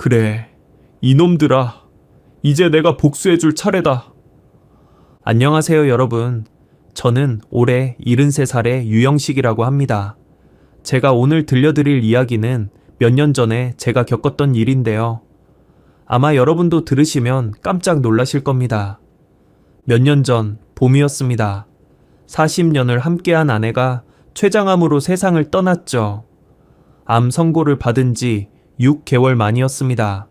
그래, 이놈들아. 이제 내가 복수해줄 차례다. 안녕하세요, 여러분. 저는 올해 73살의 유영식이라고 합니다. 제가 오늘 들려드릴 이야기는 몇 년 전에 제가 겪었던 일인데요. 아마 여러분도 들으시면 깜짝 놀라실 겁니다. 몇 년 전 봄이었습니다. 40년을 함께한 아내가 췌장암으로 세상을 떠났죠. 암 선고를 받은 지 6개월 만이었습니다.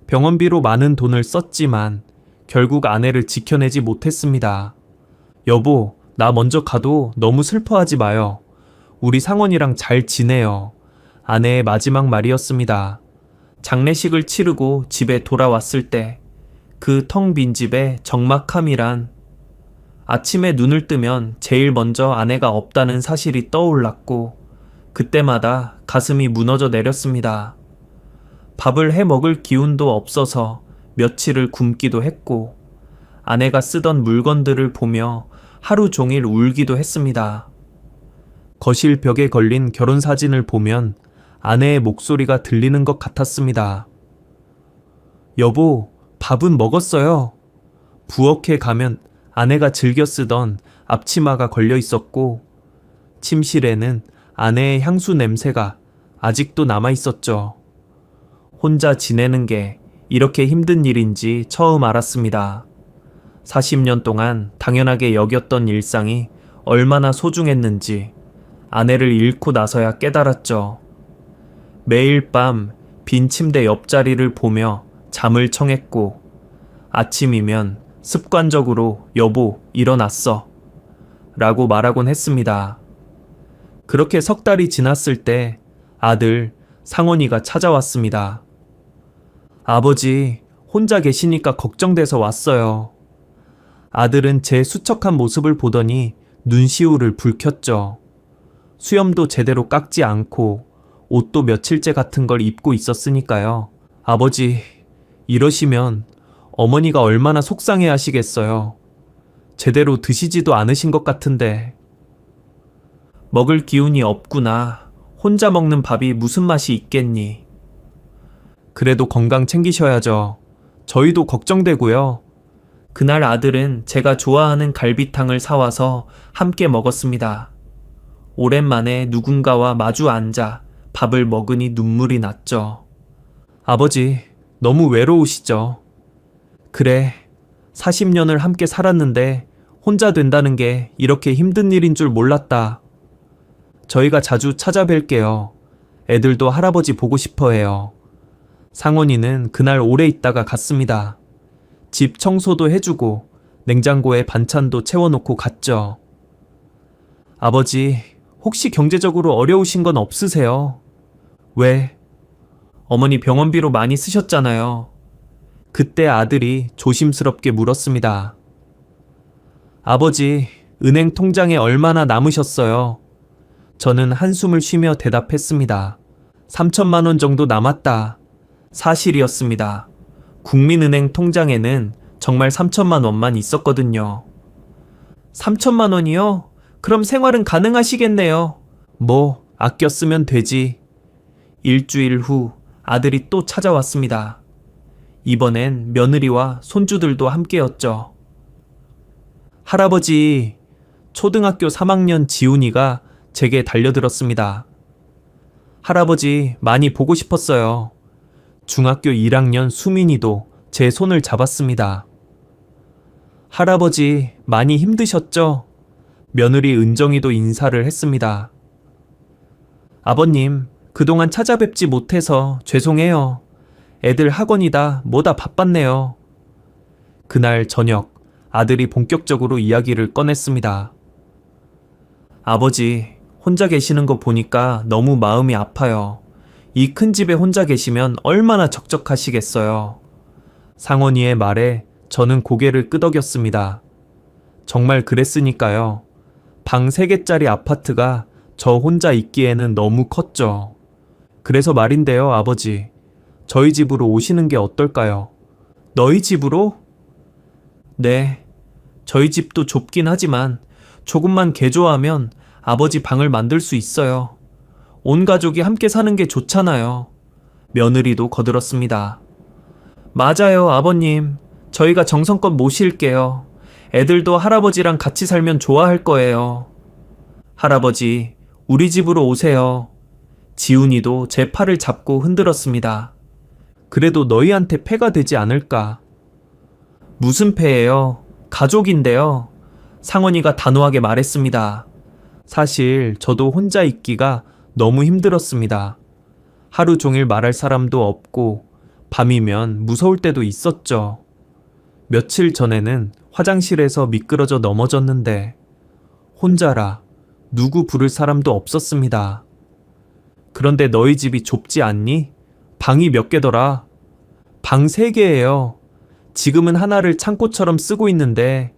병원비로 많은 돈을 썼지만 결국 아내를 지켜내지 못했습니다. 여보, 나 먼저 가도 너무 슬퍼하지 마요. 우리 상원이랑 잘 지내요. 아내의 마지막 말이었습니다. 장례식을 치르고 집에 돌아왔을 때 그 텅 빈 집에 적막함이란. 아침에 눈을 뜨면 제일 먼저 아내가 없다는 사실이 떠올랐고 그때마다 가슴이 무너져 내렸습니다. 밥을 해 먹을 기운도 없어서 며칠을 굶기도 했고 아내가 쓰던 물건들을 보며 하루 종일 울기도 했습니다. 거실 벽에 걸린 결혼사진을 보면 아내의 목소리가 들리는 것 같았습니다. 여보, 밥은 먹었어요. 부엌에 가면 아내가 즐겨 쓰던 앞치마가 걸려 있었고 침실에는 아내의 향수 냄새가 아직도 남아 있었죠. 혼자 지내는 게 이렇게 힘든 일인지 처음 알았습니다. 40년 동안 당연하게 여겼던 일상이 얼마나 소중했는지 아내를 잃고 나서야 깨달았죠. 매일 밤 빈 침대 옆자리를 보며 잠을 청했고 아침이면 습관적으로 여보, 일어났어 라고 말하곤 했습니다. 그렇게 석 달이 지났을 때 아들 상원이가 찾아왔습니다. 아버지, 혼자 계시니까 걱정돼서 왔어요. 아들은 제 수척한 모습을 보더니 눈시울을 붉혔죠. 수염도 제대로 깎지 않고 옷도 며칠째 같은 걸 입고 있었으니까요. 아버지, 이러시면 어머니가 얼마나 속상해 하시겠어요. 제대로 드시지도 않으신 것 같은데. 먹을 기운이 없구나. 혼자 먹는 밥이 무슨 맛이 있겠니? 그래도 건강 챙기셔야죠. 저희도 걱정되고요. 그날 아들은 제가 좋아하는 갈비탕을 사와서 함께 먹었습니다. 오랜만에 누군가와 마주 앉아 밥을 먹으니 눈물이 났죠. 아버지, 너무 외로우시죠? 그래, 40년을 함께 살았는데 혼자 된다는 게 이렇게 힘든 일인 줄 몰랐다. 저희가 자주 찾아뵐게요. 애들도 할아버지 보고 싶어 해요. 상원이는 그날 오래 있다가 갔습니다. 집 청소도 해주고 냉장고에 반찬도 채워놓고 갔죠. 아버지, 혹시 경제적으로 어려우신 건 없으세요? 왜? 어머니 병원비로 많이 쓰셨잖아요. 그때 아들이 조심스럽게 물었습니다. 아버지, 은행 통장에 얼마나 남으셨어요? 저는 한숨을 쉬며 대답했습니다. 3천만 원 정도 남았다. 사실이었습니다. 국민은행 통장에는 정말 3천만 원만 있었거든요. 3천만 원이요? 그럼 생활은 가능하시겠네요. 뭐, 아껴 쓰면 되지. 일주일 후 아들이 또 찾아왔습니다. 이번엔 며느리와 손주들도 함께였죠. 할아버지, 초등학교 3학년 지훈이가 제게 달려들었습니다. 할아버지, 많이 보고 싶었어요. 중학교 1학년 수민이도 제 손을 잡았습니다. 할아버지, 많이 힘드셨죠? 며느리 은정이도 인사를 했습니다. 아버님, 그동안 찾아뵙지 못해서 죄송해요. 애들 학원이다 뭐다 바빴네요. 그날 저녁 아들이 본격적으로 이야기를 꺼냈습니다. 아버지, 혼자 계시는 거 보니까 너무 마음이 아파요. 이 큰 집에 혼자 계시면 얼마나 적적하시겠어요. 상원이의 말에 저는 고개를 끄덕였습니다. 정말 그랬으니까요. 방 3개짜리 아파트가 저 혼자 있기에는 너무 컸죠. 그래서 말인데요, 아버지. 저희 집으로 오시는 게 어떨까요? 너희 집으로? 네. 저희 집도 좁긴 하지만 조금만 개조하면 아버지 방을 만들 수 있어요. 온 가족이 함께 사는 게 좋잖아요. 며느리도 거들었습니다. 맞아요, 아버님. 저희가 정성껏 모실게요. 애들도 할아버지랑 같이 살면 좋아할 거예요. 할아버지, 우리 집으로 오세요. 지훈이도 제 팔을 잡고 흔들었습니다. 그래도 너희한테 폐가 되지 않을까? 무슨 폐예요? 가족인데요. 상원이가 단호하게 말했습니다. 사실 저도 혼자 있기가 너무 힘들었습니다. 하루 종일 말할 사람도 없고 밤이면 무서울 때도 있었죠. 며칠 전에는 화장실에서 미끄러져 넘어졌는데 혼자라 누구 부를 사람도 없었습니다. 그런데 너희 집이 좁지 않니? 방이 몇 개더라? 방 3개예요. 지금은 하나를 창고처럼 쓰고 있는데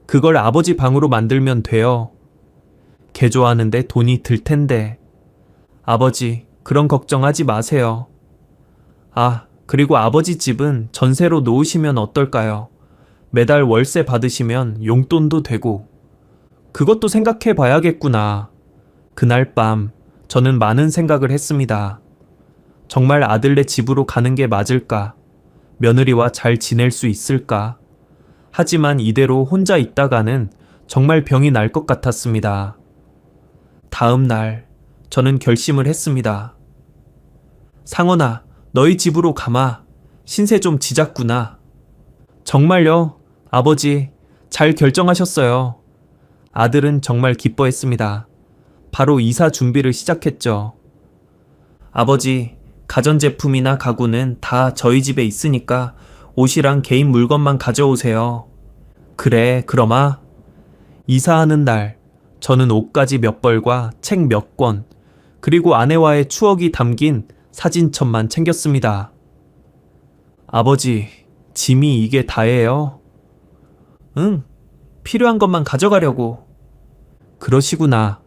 그걸 아버지 방으로 만들면 돼요. 개조하는데 돈이 들 텐데. 아버지, 그런 걱정하지 마세요. 아, 그리고 아버지 집은 전세로 놓으시면 어떨까요? 매달 월세 받으시면 용돈도 되고. 그것도 생각해 봐야겠구나. 그날 밤 저는 많은 생각을 했습니다. 정말 아들네 집으로 가는 게 맞을까? 며느리와 잘 지낼 수 있을까? 하지만 이대로 혼자 있다가는 정말 병이 날 것 같았습니다. 다음 날 저는 결심을 했습니다. 상원아, 너희 집으로 가마. 신세 좀 지jas구나. 정말요? 아버지, 잘 결정하셨어요. 아들은 정말 기뻐했습니다. 바로 이사 준비를 시작했죠. 아버지, 가전제품이나 가구는 다 저희 집에 있으니까 옷이랑 개인 물건만 가져오세요. 그래, 그러마. 이사하는 날, 저는 옷가지 몇 벌과 책 몇 권, 그리고 아내와의 추억이 담긴 사진첩만 챙겼습니다. 아버지, 짐이 이게 다예요? 응, 필요한 것만 가져가려고. 그러시구나.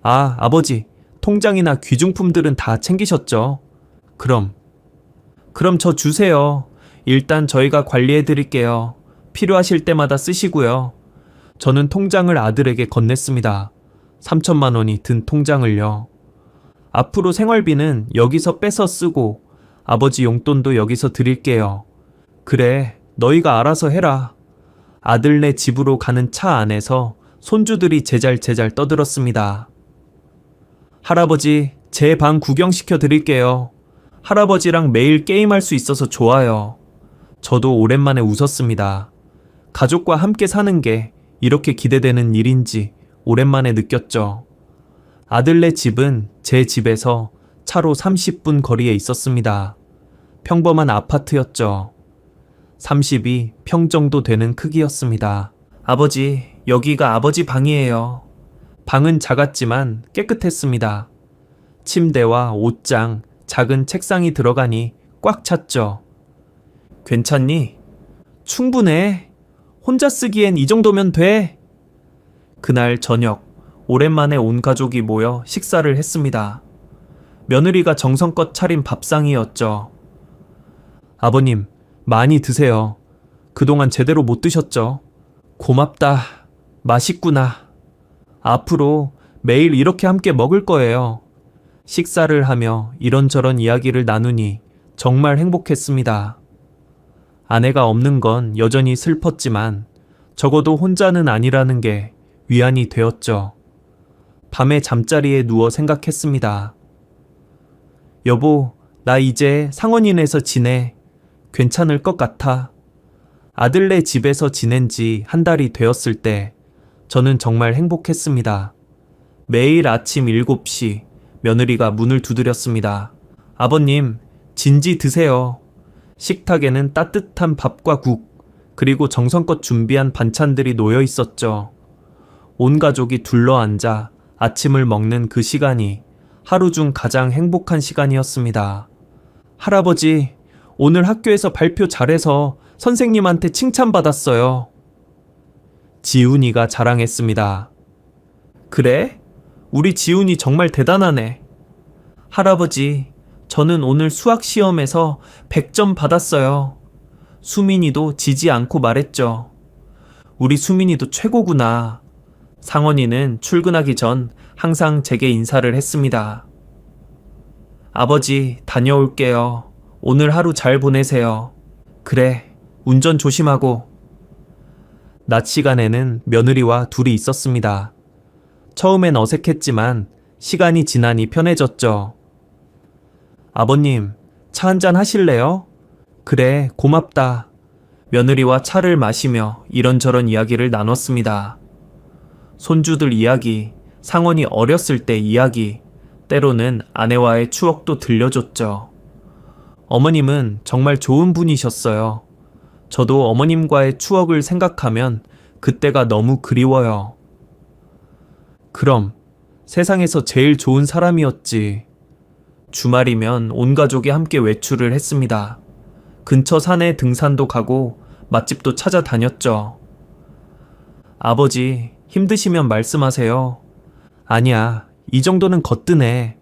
아, 아버지, 통장이나 귀중품들은 다 챙기셨죠? 그럼 저 주세요. 일단 저희가 관리해 드릴게요. 필요하실 때마다 쓰시고요. 저는 통장을 아들에게 건넸습니다. 3천만 원이 든 통장을요. 앞으로 생활비는 여기서 빼서 쓰고 아버지 용돈도 여기서 드릴게요. 그래, 너희가 알아서 해라. 아들네 집으로 가는 차 안에서 손주들이 제잘제잘 떠들었습니다. 할아버지, 제 방 구경시켜 드릴게요. 할아버지랑 매일 게임할 수 있어서 좋아요. 저도 오랜만에 웃었습니다. 가족과 함께 사는 게 이렇게 기대되는 일인지 오랜만에 느꼈죠. 아들네 집은 제 집에서 차로 30분 거리에 있었습니다. 평범한 아파트였죠. 30이 평 정도 되는 크기였습니다. 아버지, 여기가 아버지 방이에요. 방은 작았지만 깨끗했습니다. 침대와 옷장, 작은 책상이 들어가니 꽉 찼죠. 괜찮니? 충분해. 혼자 쓰기엔 이 정도면 돼. 그날 저녁, 오랜만에 온 가족이 모여 식사를 했습니다. 며느리가 정성껏 차린 밥상이었죠. 아버님, 많이 드세요. 그동안 제대로 못 드셨죠? 고맙다. 맛있구나. 앞으로 매일 이렇게 함께 먹을 거예요. 식사를 하며 이런저런 이야기를 나누니 정말 행복했습니다. 아내가 없는 건 여전히 슬펐지만 적어도 혼자는 아니라는 게 위안이 되었죠. 밤에 잠자리에 누워 생각했습니다. 여보, 나 이제 상원인에서 지내. 괜찮을 것 같아. 아들네 집에서 지낸 지 한 달이 되었을 때 저는 정말 행복했습니다. 매일 아침 7시 며느리가 문을 두드렸습니다. 아버님, 진지 드세요. 식탁에는 따뜻한 밥과 국, 그리고 정성껏 준비한 반찬들이 놓여 있었죠. 온 가족이 둘러앉아 아침을 먹는 그 시간이 하루 중 가장 행복한 시간이었습니다. 할아버지, 오늘 학교에서 발표 잘해서 선생님한테 칭찬받았어요. 지훈이가 자랑했습니다. 그래? 우리 지훈이 정말 대단하네. 할아버지, 저는 오늘 수학 시험에서 100점 받았어요. 수민이도 지지 않고 말했죠. 우리 수민이도 최고구나. 상원이는 출근하기 전 항상 제게 인사를 했습니다. 아버지, 다녀올게요. 오늘 하루 잘 보내세요. 그래, 운전 조심하고. 낮 시간에는 며느리와 둘이 있었습니다. 처음엔 어색했지만 시간이 지나니 편해졌죠. 아버님, 차 한잔 하실래요? 그래, 고맙다. 며느리와 차를 마시며 이런저런 이야기를 나눴습니다. 손주들 이야기, 상원이 어렸을 때 이야기, 때로는 아내와의 추억도 들려줬죠. 어머님은 정말 좋은 분이셨어요. 저도 어머님과의 추억을 생각하면 그때가 너무 그리워요. 그럼 세상에서 제일 좋은 사람이었지. 주말이면 온 가족이 함께 외출을 했습니다. 근처 산에 등산도 가고 맛집도 찾아다녔죠. 아버지, 힘드시면 말씀하세요. 아니야, 이 정도는 거뜬해.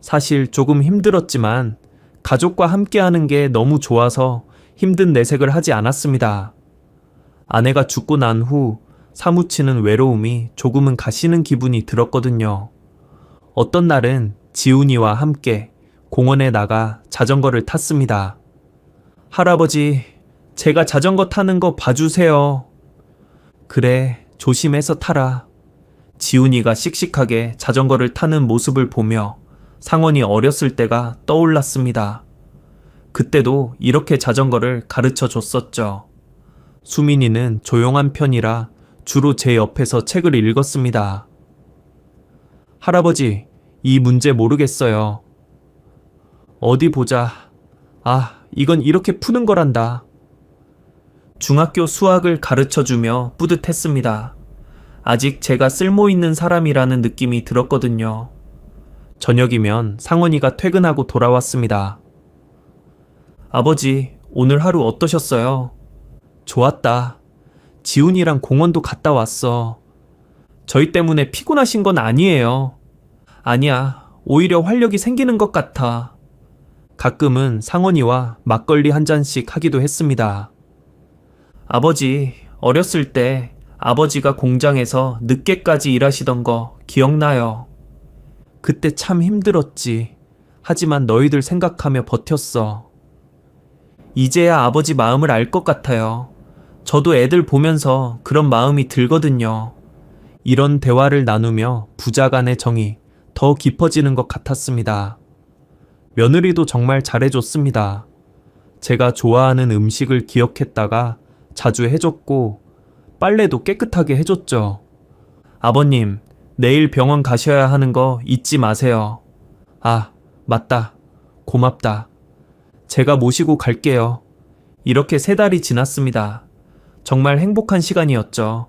사실 조금 힘들었지만 가족과 함께하는 게 너무 좋아서 힘든 내색을 하지 않았습니다. 아내가 죽고 난 후 사무치는 외로움이 조금은 가시는 기분이 들었거든요. 어떤 날은 지훈이와 함께 공원에 나가 자전거를 탔습니다. 할아버지, 제가 자전거 타는 거 봐주세요. 그래, 조심해서 타라. 지훈이가 씩씩하게 자전거를 타는 모습을 보며 상원이 어렸을 때가 떠올랐습니다. 그때도 이렇게 자전거를 가르쳐 줬었죠. 수민이는 조용한 편이라 주로 제 옆에서 책을 읽었습니다. 할아버지, 이 문제 모르겠어요. 어디 보자. 아, 이건 이렇게 푸는 거란다. 중학교 수학을 가르쳐주며 뿌듯했습니다. 아직 제가 쓸모있는 사람이라는 느낌이 들었거든요. 저녁이면 상원이가 퇴근하고 돌아왔습니다. 아버지, 오늘 하루 어떠셨어요? 좋았다. 지훈이랑 공원도 갔다 왔어. 저희 때문에 피곤하신 건 아니에요. 아니야, 오히려 활력이 생기는 것 같아. 가끔은 상원이와 막걸리 한 잔씩 하기도 했습니다. 아버지, 어렸을 때 아버지가 공장에서 늦게까지 일하시던 거 기억나요? 그때 참 힘들었지. 하지만 너희들 생각하며 버텼어. 이제야 아버지 마음을 알 것 같아요. 저도 애들 보면서 그런 마음이 들거든요. 이런 대화를 나누며 부자 간의 정이 더 깊어지는 것 같았습니다. 며느리도 정말 잘해줬습니다. 제가 좋아하는 음식을 기억했다가 자주 해줬고 빨래도 깨끗하게 해줬죠. 아버님, 내일 병원 가셔야 하는 거 잊지 마세요. 아, 맞다. 고맙다. 제가 모시고 갈게요. 이렇게 3달이 지났습니다. 정말 행복한 시간이었죠.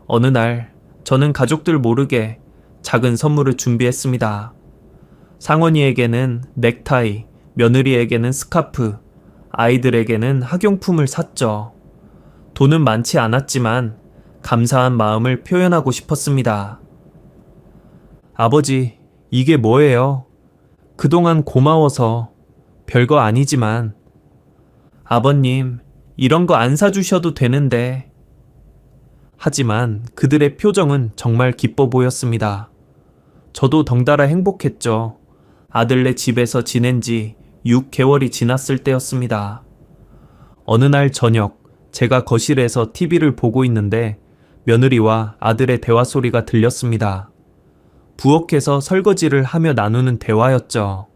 어느 날 저는 가족들 모르게 작은 선물을 준비했습니다. 상원이에게는 넥타이, 며느리에게는 스카프, 아이들에게는 학용품을 샀죠. 돈은 많지 않았지만 감사한 마음을 표현하고 싶었습니다. 아버지, 이게 뭐예요? 그동안 고마워서. 별거 아니지만. 아버님, 이런 거 안 사주셔도 되는데. 하지만 그들의 표정은 정말 기뻐 보였습니다. 저도 덩달아 행복했죠. 아들네 집에서 지낸 지 6개월이 지났을 때였습니다. 어느 날 저녁, 제가 거실에서 TV를 보고 있는데 며느리와 아들의 대화 소리가 들렸습니다. 부엌에서 설거지를 하며 나누는 대화였죠.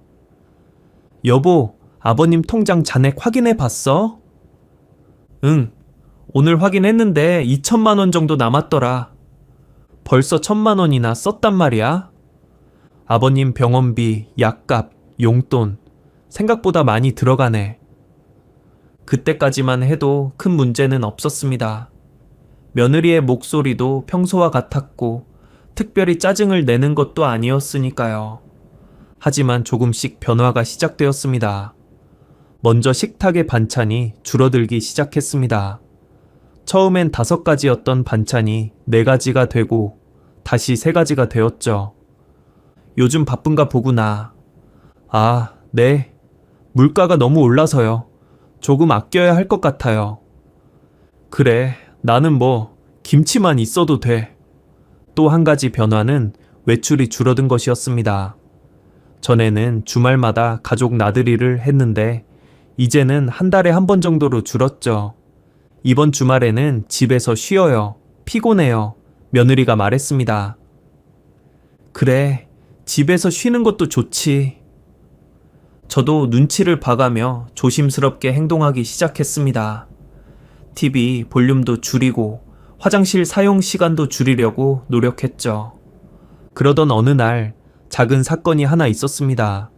여보, 아버님 통장 잔액 확인해 봤어? 응, 오늘 확인했는데 2천만 원 정도 남았더라. 벌써 1,000만 원이나 썼단 말이야? 아버님 병원비, 약값, 용돈, 생각보다 많이 들어가네. 그때까지만 해도 큰 문제는 없었습니다. 며느리의 목소리도 평소와 같았고 특별히 짜증을 내는 것도 아니었으니까요. 하지만 조금씩 변화가 시작되었습니다. 먼저 식탁의 반찬이 줄어들기 시작했습니다. 처음엔 5가지였던 반찬이 4가지가 되고 다시 3가지가 되었죠. 요즘 바쁜가 보구나. 아, 네. 물가가 너무 올라서요. 조금 아껴야 할 것 같아요. 그래, 나는 뭐 김치만 있어도 돼. 또 한 가지 변화는 외출이 줄어든 것이었습니다. 전에는 주말마다 가족 나들이를 했는데 이제는 한 달에 한 번 정도로 줄었죠. 이번 주말에는 집에서 쉬어요. 피곤해요. 며느리가 말했습니다. 그래, 집에서 쉬는 것도 좋지. 저도 눈치를 봐가며 조심스럽게 행동하기 시작했습니다. TV 볼륨도 줄이고 화장실 사용 시간도 줄이려고 노력했죠. 그러던 어느 날 작은 사건이 하나 있었습니다.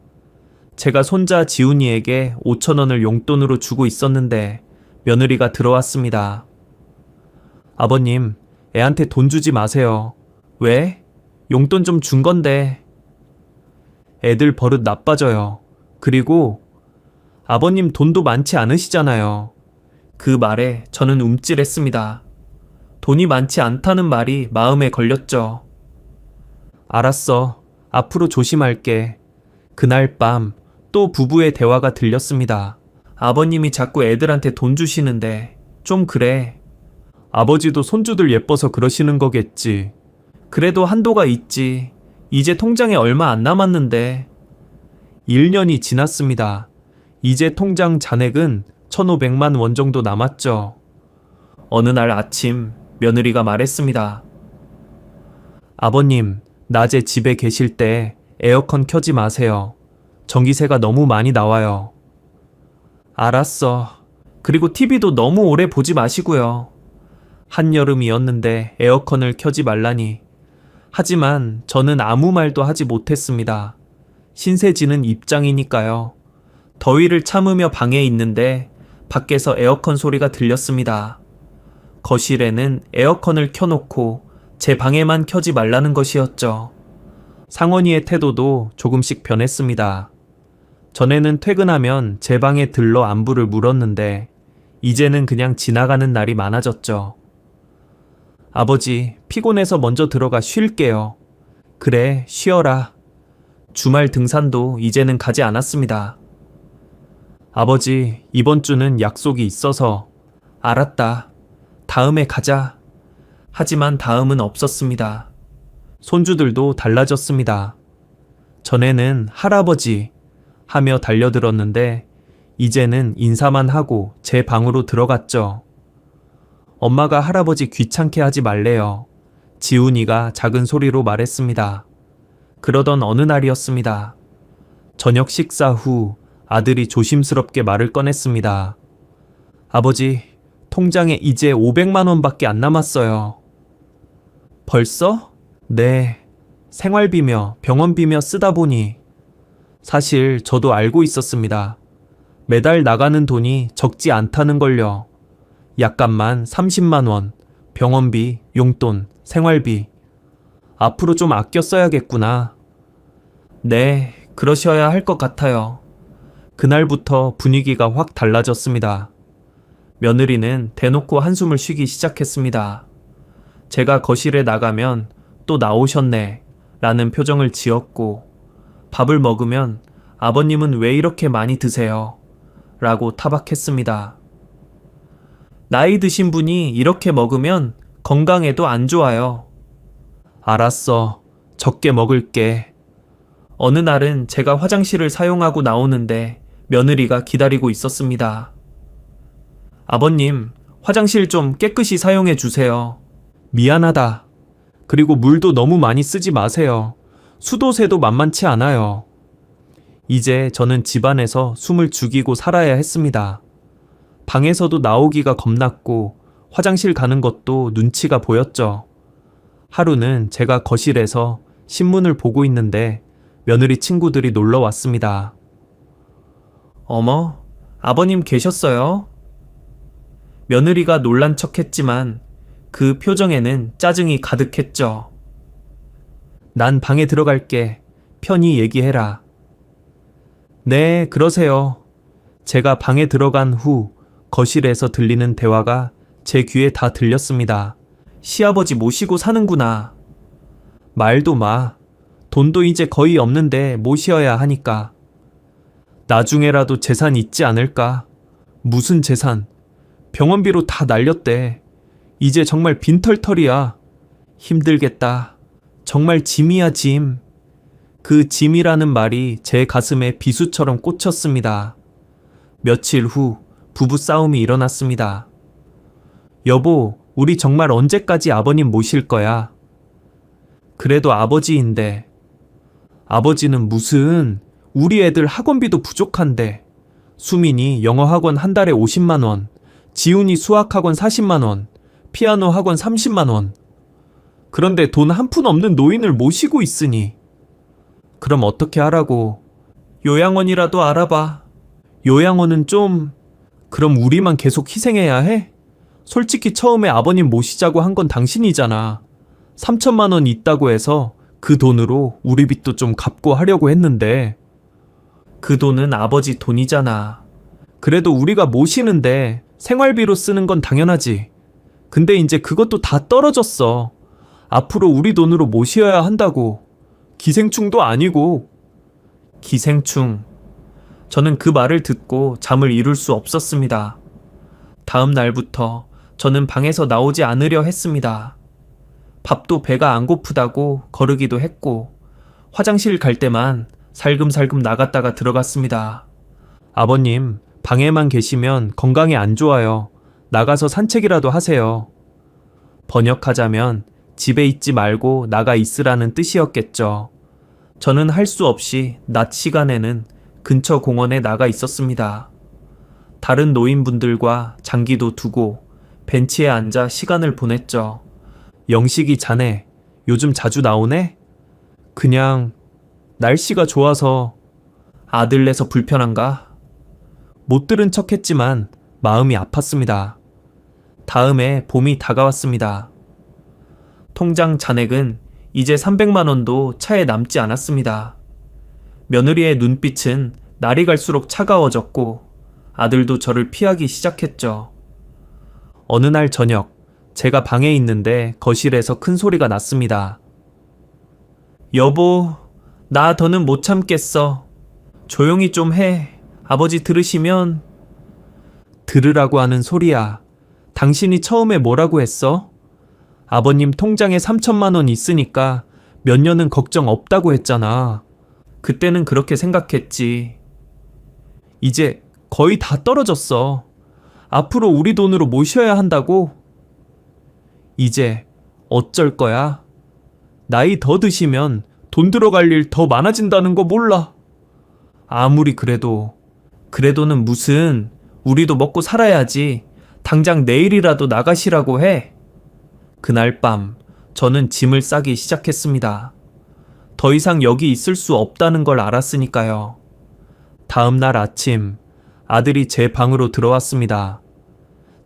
제가 손자 지훈이에게 5,000원을 용돈으로 주고 있었는데 며느리가 들어왔습니다. 아버님, 애한테 돈 주지 마세요. 왜? 용돈 좀 준 건데. 애들 버릇 나빠져요. 그리고 아버님 돈도 많지 않으시잖아요. 그 말에 저는 움찔했습니다. 돈이 많지 않다는 말이 마음에 걸렸죠. 알았어. 앞으로 조심할게. 그날 밤 또 부부의 대화가 들렸습니다. 아버님이 자꾸 애들한테 돈 주시는데 좀 그래. 아버지도 손주들 예뻐서 그러시는 거겠지. 그래도 한도가 있지. 이제 통장에 얼마 안 남았는데. 1년이 지났습니다. 이제 통장 잔액은 1,500만 원 정도 남았죠. 어느 날 아침 며느리가 말했습니다. 아버님, 낮에 집에 계실 때 에어컨 켜지 마세요. 전기세가 너무 많이 나와요. 알았어. 그리고 TV도 너무 오래 보지 마시고요. 한여름이었는데 에어컨을 켜지 말라니. 하지만 저는 아무 말도 하지 못했습니다. 신세지는 입장이니까요. 더위를 참으며 방에 있는데 밖에서 에어컨 소리가 들렸습니다. 거실에는 에어컨을 켜놓고 제 방에만 켜지 말라는 것이었죠. 상원이의 태도도 조금씩 변했습니다. 전에는 퇴근하면 제 방에 들러 안부를 물었는데 이제는 그냥 지나가는 날이 많아졌죠. 아버지, 피곤해서 먼저 들어가 쉴게요. 그래, 쉬어라. 주말 등산도 이제는 가지 않았습니다. 아버지, 이번 주는 약속이 있어서. 알았다. 다음에 가자. 하지만 다음은 없었습니다. 손주들도 달라졌습니다. 전에는 할아버지 하며 달려들었는데 이제는 인사만 하고 제 방으로 들어갔죠. 엄마가 할아버지 귀찮게 하지 말래요. 지훈이가 작은 소리로 말했습니다. 그러던 어느 날이었습니다. 저녁 식사 후 아들이 조심스럽게 말을 꺼냈습니다. 아버지, 통장에 이제 500만 원밖에 안 남았어요. 벌써? 네. 생활비며 병원비며 쓰다 보니. 사실 저도 알고 있었습니다. 매달 나가는 돈이 적지 않다는 걸요. 약값만 30만 원, 병원비, 용돈, 생활비. 앞으로 좀 아껴 써야겠구나. 네, 그러셔야 할 것 같아요. 그날부터 분위기가 확 달라졌습니다. 며느리는 대놓고 한숨을 쉬기 시작했습니다. 제가 거실에 나가면 또 나오셨네 라는 표정을 지었고 밥을 먹으면 아버님은 왜 이렇게 많이 드세요? 라고 타박했습니다. 나이 드신 분이 이렇게 먹으면 건강에도 안 좋아요. 알았어. 적게 먹을게. 어느 날은 제가 화장실을 사용하고 나오는데 며느리가 기다리고 있었습니다. 아버님, 화장실 좀 깨끗이 사용해 주세요. 미안하다. 그리고 물도 너무 많이 쓰지 마세요. 수도새도 만만치 않아요. 이제 저는 집안에서 숨을 죽이고 살아야 했습니다. 방에서도 나오기가 겁났고 화장실 가는 것도 눈치가 보였죠. 하루는 제가 거실에서 신문을 보고 있는데 며느리 친구들이 놀러 왔습니다. 어머, 아버님 계셨어요? 며느리가 놀란 척했지만 그 표정에는 짜증이 가득했죠. 난 방에 들어갈게. 편히 얘기해라. 네, 그러세요. 제가 방에 들어간 후 거실에서 들리는 대화가 제 귀에 다 들렸습니다. 시아버지 모시고 사는구나. 말도 마. 돈도 이제 거의 없는데 모셔야 하니까. 나중에라도 재산 있지 않을까? 무슨 재산? 병원비로 다 날렸대. 이제 정말 빈털털이야. 힘들겠다. 정말 짐이야, 짐. 그 짐이라는 말이 제 가슴에 비수처럼 꽂혔습니다. 며칠 후 부부 싸움이 일어났습니다. 여보, 우리 정말 언제까지 아버님 모실 거야? 그래도 아버지인데. 아버지는 무슨, 우리 애들 학원비도 부족한데. 수민이 영어 학원 한 달에 50만 원, 지훈이 수학 학원 40만 원, 피아노 학원 30만 원. 그런데 돈 한 푼 없는 노인을 모시고 있으니. 그럼 어떻게 하라고? 요양원이라도 알아봐. 요양원은 좀, 그럼 우리만 계속 희생해야 해? 솔직히 처음에 아버님 모시자고 한 건 당신이잖아. 3천만 원 있다고 해서 그 돈으로 우리 빚도 좀 갚고 하려고 했는데. 그 돈은 아버지 돈이잖아. 그래도 우리가 모시는데 생활비로 쓰는 건 당연하지. 근데 이제 그것도 다 떨어졌어. 앞으로 우리 돈으로 모셔야 한다고. 기생충도 아니고. 기생충. 저는 그 말을 듣고 잠을 이룰 수 없었습니다. 다음 날부터 저는 방에서 나오지 않으려 했습니다. 밥도 배가 안 고프다고 거르기도 했고, 화장실 갈 때만 살금살금 나갔다가 들어갔습니다. 아버님, 방에만 계시면 건강에 안 좋아요. 나가서 산책이라도 하세요. 번역하자면 집에 있지 말고 나가 있으라는 뜻이었겠죠. 저는 할 수 없이 낮 시간에는 근처 공원에 나가 있었습니다. 다른 노인분들과 장기도 두고 벤치에 앉아 시간을 보냈죠. 영식이 자네, 요즘 자주 나오네? 그냥 날씨가 좋아서. 아들내서 불편한가? 못 들은 척 했지만 마음이 아팠습니다. 다음에 봄이 다가왔습니다. 통장 잔액은 이제 300만 원도 차에 남지 않았습니다. 며느리의 눈빛은 날이 갈수록 차가워졌고 아들도 저를 피하기 시작했죠. 어느 날 저녁, 제가 방에 있는데 거실에서 큰 소리가 났습니다. 여보, 나 더는 못 참겠어. 조용히 좀 해. 아버지 들으시면. 들으라고 하는 소리야. 당신이 처음에 뭐라고 했어? 아버님 통장에 3천만 원 있으니까 몇 년은 걱정 없다고 했잖아. 그때는 그렇게 생각했지. 이제 거의 다 떨어졌어. 앞으로 우리 돈으로 모셔야 한다고? 이제 어쩔 거야? 나이 더 드시면 돈 들어갈 일 더 많아진다는 거 몰라. 아무리 그래도는 무슨, 우리도 먹고 살아야지. 당장 내일이라도 나가시라고 해. 그날 밤 저는 짐을 싸기 시작했습니다. 더 이상 여기 있을 수 없다는 걸 알았으니까요. 다음 날 아침 아들이 제 방으로 들어왔습니다.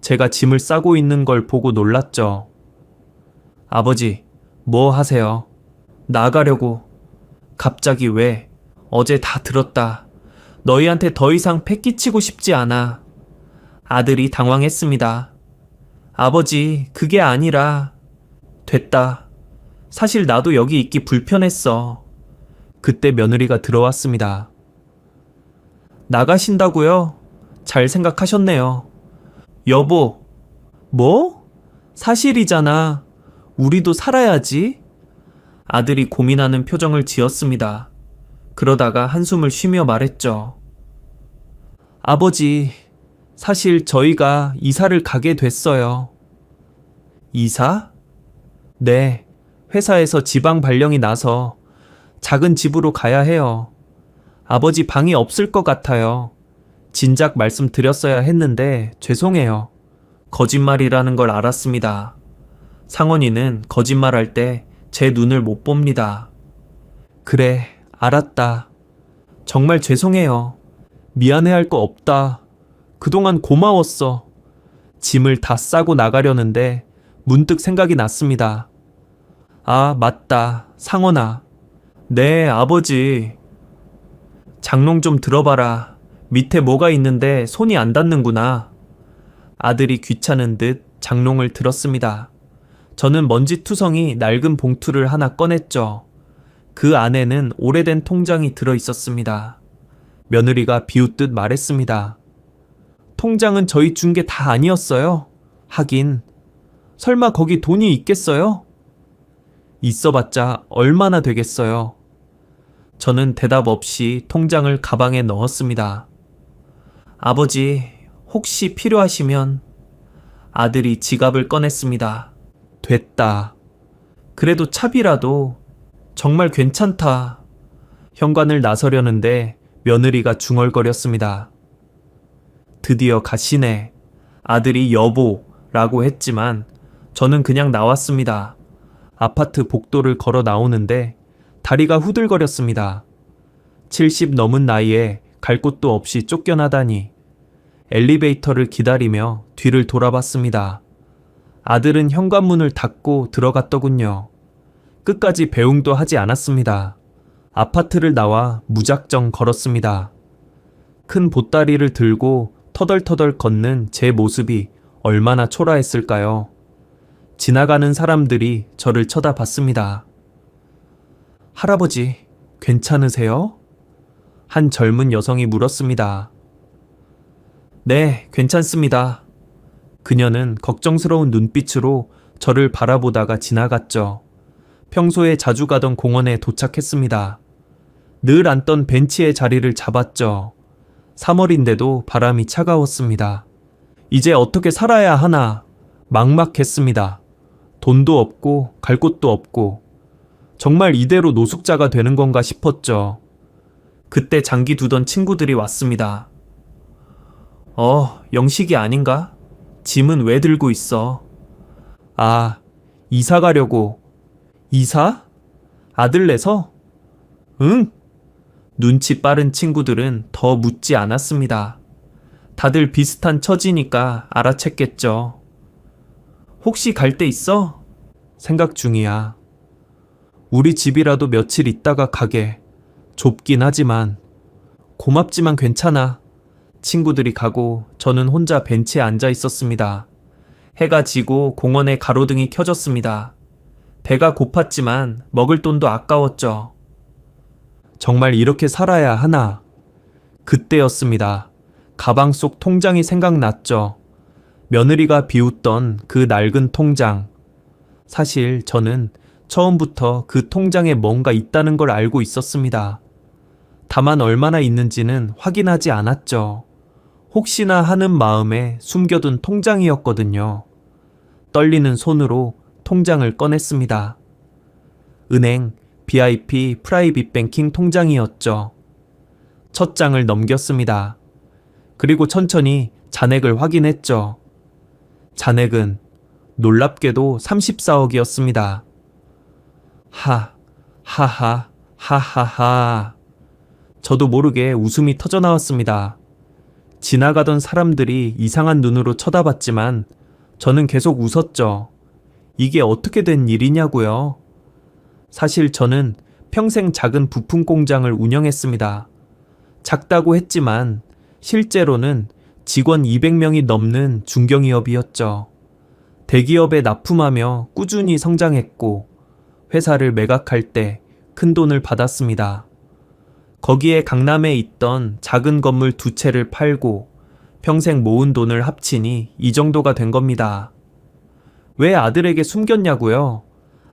제가 짐을 싸고 있는 걸 보고 놀랐죠. 아버지, 뭐 하세요? 나가려고. 갑자기 왜? 어제 다 들었다. 너희한테 더 이상 패 끼치고 싶지 않아. 아들이 당황했습니다. 아버지, 그게 아니라. 됐다. 사실 나도 여기 있기 불편했어. 그때 며느리가 들어왔습니다. 나가신다고요? 잘 생각하셨네요. 여보. 뭐? 사실이잖아. 우리도 살아야지. 아들이 고민하는 표정을 지었습니다. 그러다가 한숨을 쉬며 말했죠. 아버지, 사실 저희가 이사를 가게 됐어요. 이사? 네, 회사에서 지방 발령이 나서 작은 집으로 가야 해요. 아버지 방이 없을 것 같아요. 진작 말씀드렸어야 했는데 죄송해요. 거짓말이라는 걸 알았습니다. 상원이는 거짓말할 때 제 눈을 못 봅니다. 그래, 알았다. 정말 죄송해요. 미안해할 거 없다. 그동안 고마웠어. 짐을 다 싸고 나가려는데 문득 생각이 났습니다. 아, 맞다. 상원아. 네, 아버지. 장롱 좀 들어봐라. 밑에 뭐가 있는데 손이 안 닿는구나. 아들이 귀찮은 듯 장롱을 들었습니다. 저는 먼지투성이 낡은 봉투를 하나 꺼냈죠. 그 안에는 오래된 통장이 들어 있었습니다. 며느리가 비웃듯 말했습니다. 통장은 저희 준 게 다 아니었어요. 하긴, 설마 거기 돈이 있겠어요? 있어봤자 얼마나 되겠어요. 저는 대답 없이 통장을 가방에 넣었습니다. 아버지, 혹시 필요하시면. 아들이 지갑을 꺼냈습니다. 됐다. 그래도 차비라도. 정말 괜찮다. 현관을 나서려는데 며느리가 중얼거렸습니다. 드디어 가시네. 아들이 여보라고 했지만 저는 그냥 나왔습니다. 아파트 복도를 걸어 나오는데 다리가 후들거렸습니다. 70 넘은 나이에 갈 곳도 없이 쫓겨나다니. 엘리베이터를 기다리며 뒤를 돌아봤습니다. 아들은 현관문을 닫고 들어갔더군요. 끝까지 배웅도 하지 않았습니다. 아파트를 나와 무작정 걸었습니다. 큰 보따리를 들고 터덜터덜 걷는 제 모습이 얼마나 초라했을까요? 지나가는 사람들이 저를 쳐다봤습니다. 할아버지, 괜찮으세요? 한 젊은 여성이 물었습니다. 네, 괜찮습니다. 그녀는 걱정스러운 눈빛으로 저를 바라보다가 지나갔죠. 평소에 자주 가던 공원에 도착했습니다. 늘 앉던 벤치에 자리를 잡았죠. 3월인데도 바람이 차가웠습니다. 이제 어떻게 살아야 하나 막막했습니다. 돈도 없고 갈 곳도 없고 정말 이대로 노숙자가 되는 건가 싶었죠. 그때 장기 두던 친구들이 왔습니다. 영식이 아닌가? 짐은 왜 들고 있어? 아, 이사 가려고. 이사? 아들 내서? 응. 눈치 빠른 친구들은 더 묻지 않았습니다. 다들 비슷한 처지니까 알아챘겠죠. 혹시 갈 데 있어? 생각 중이야. 우리 집이라도 며칠 있다가 가게. 좁긴 하지만. 고맙지만 괜찮아. 친구들이 가고 저는 혼자 벤치에 앉아 있었습니다. 해가 지고 공원에 가로등이 켜졌습니다. 배가 고팠지만 먹을 돈도 아까웠죠. 정말 이렇게 살아야 하나? 그때였습니다. 가방 속 통장이 생각났죠. 며느리가 비웃던 그 낡은 통장. 사실 저는 처음부터 그 통장에 뭔가 있다는 걸 알고 있었습니다. 다만 얼마나 있는지는 확인하지 않았죠. 혹시나 하는 마음에 숨겨둔 통장이었거든요. 떨리는 손으로 통장을 꺼냈습니다. 은행 BIP 프라이빗 뱅킹 통장이었죠. 첫 장을 넘겼습니다. 그리고 천천히 잔액을 확인했죠. 잔액은 놀랍게도 34억이었습니다. 하하하. 저도 모르게 웃음이 터져나왔습니다. 지나가던 사람들이 이상한 눈으로 쳐다봤지만 저는 계속 웃었죠. 이게 어떻게 된 일이냐고요. 사실 저는 평생 작은 부품 공장을 운영했습니다. 작다고 했지만 실제로는 직원 200명이 넘는 중견기업이었죠. 대기업에 납품하며 꾸준히 성장했고 회사를 매각할 때 큰 돈을 받았습니다. 거기에 강남에 있던 작은 건물 2채를 팔고 평생 모은 돈을 합치니 이 정도가 된 겁니다. 왜 아들에게 숨겼냐고요?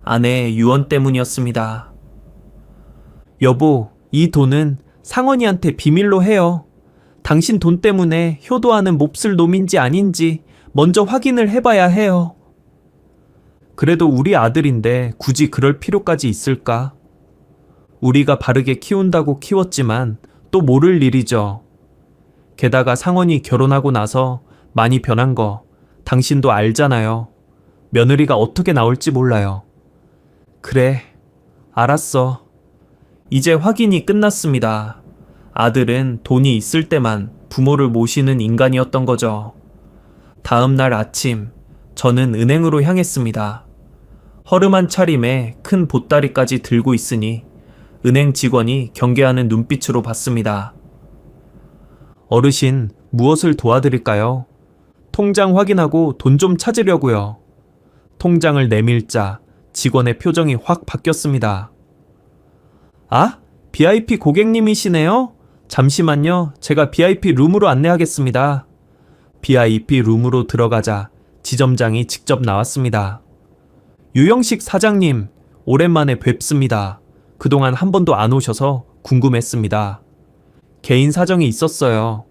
아내의 유언 때문이었습니다. 여보, 이 돈은 상원이한테 비밀로 해요. 당신 돈 때문에 효도하는 몹쓸 놈인지 아닌지 먼저 확인을 해봐야 해요. 그래도 우리 아들인데 굳이 그럴 필요까지 있을까? 우리가 바르게 키운다고 키웠지만 또 모를 일이죠. 게다가 상원이 결혼하고 나서 많이 변한 거 당신도 알잖아요. 며느리가 어떻게 나올지 몰라요. 그래, 알았어. 이제 확인이 끝났습니다. 아들은 돈이 있을 때만 부모를 모시는 인간이었던 거죠. 다음 날 아침, 저는 은행으로 향했습니다. 허름한 차림에 큰 보따리까지 들고 있으니 은행 직원이 경계하는 눈빛으로 봤습니다. 어르신, 무엇을 도와드릴까요? 통장 확인하고 돈 좀 찾으려고요. 통장을 내밀자 직원의 표정이 확 바뀌었습니다. 아, BIP 고객님이시네요? 잠시만요. 제가 BIP 룸으로 안내하겠습니다. BIP 룸으로 들어가자 지점장이 직접 나왔습니다. 유영식 사장님, 오랜만에 뵙습니다. 그동안 한 번도 안 오셔서 궁금했습니다. 개인 사정이 있었어요.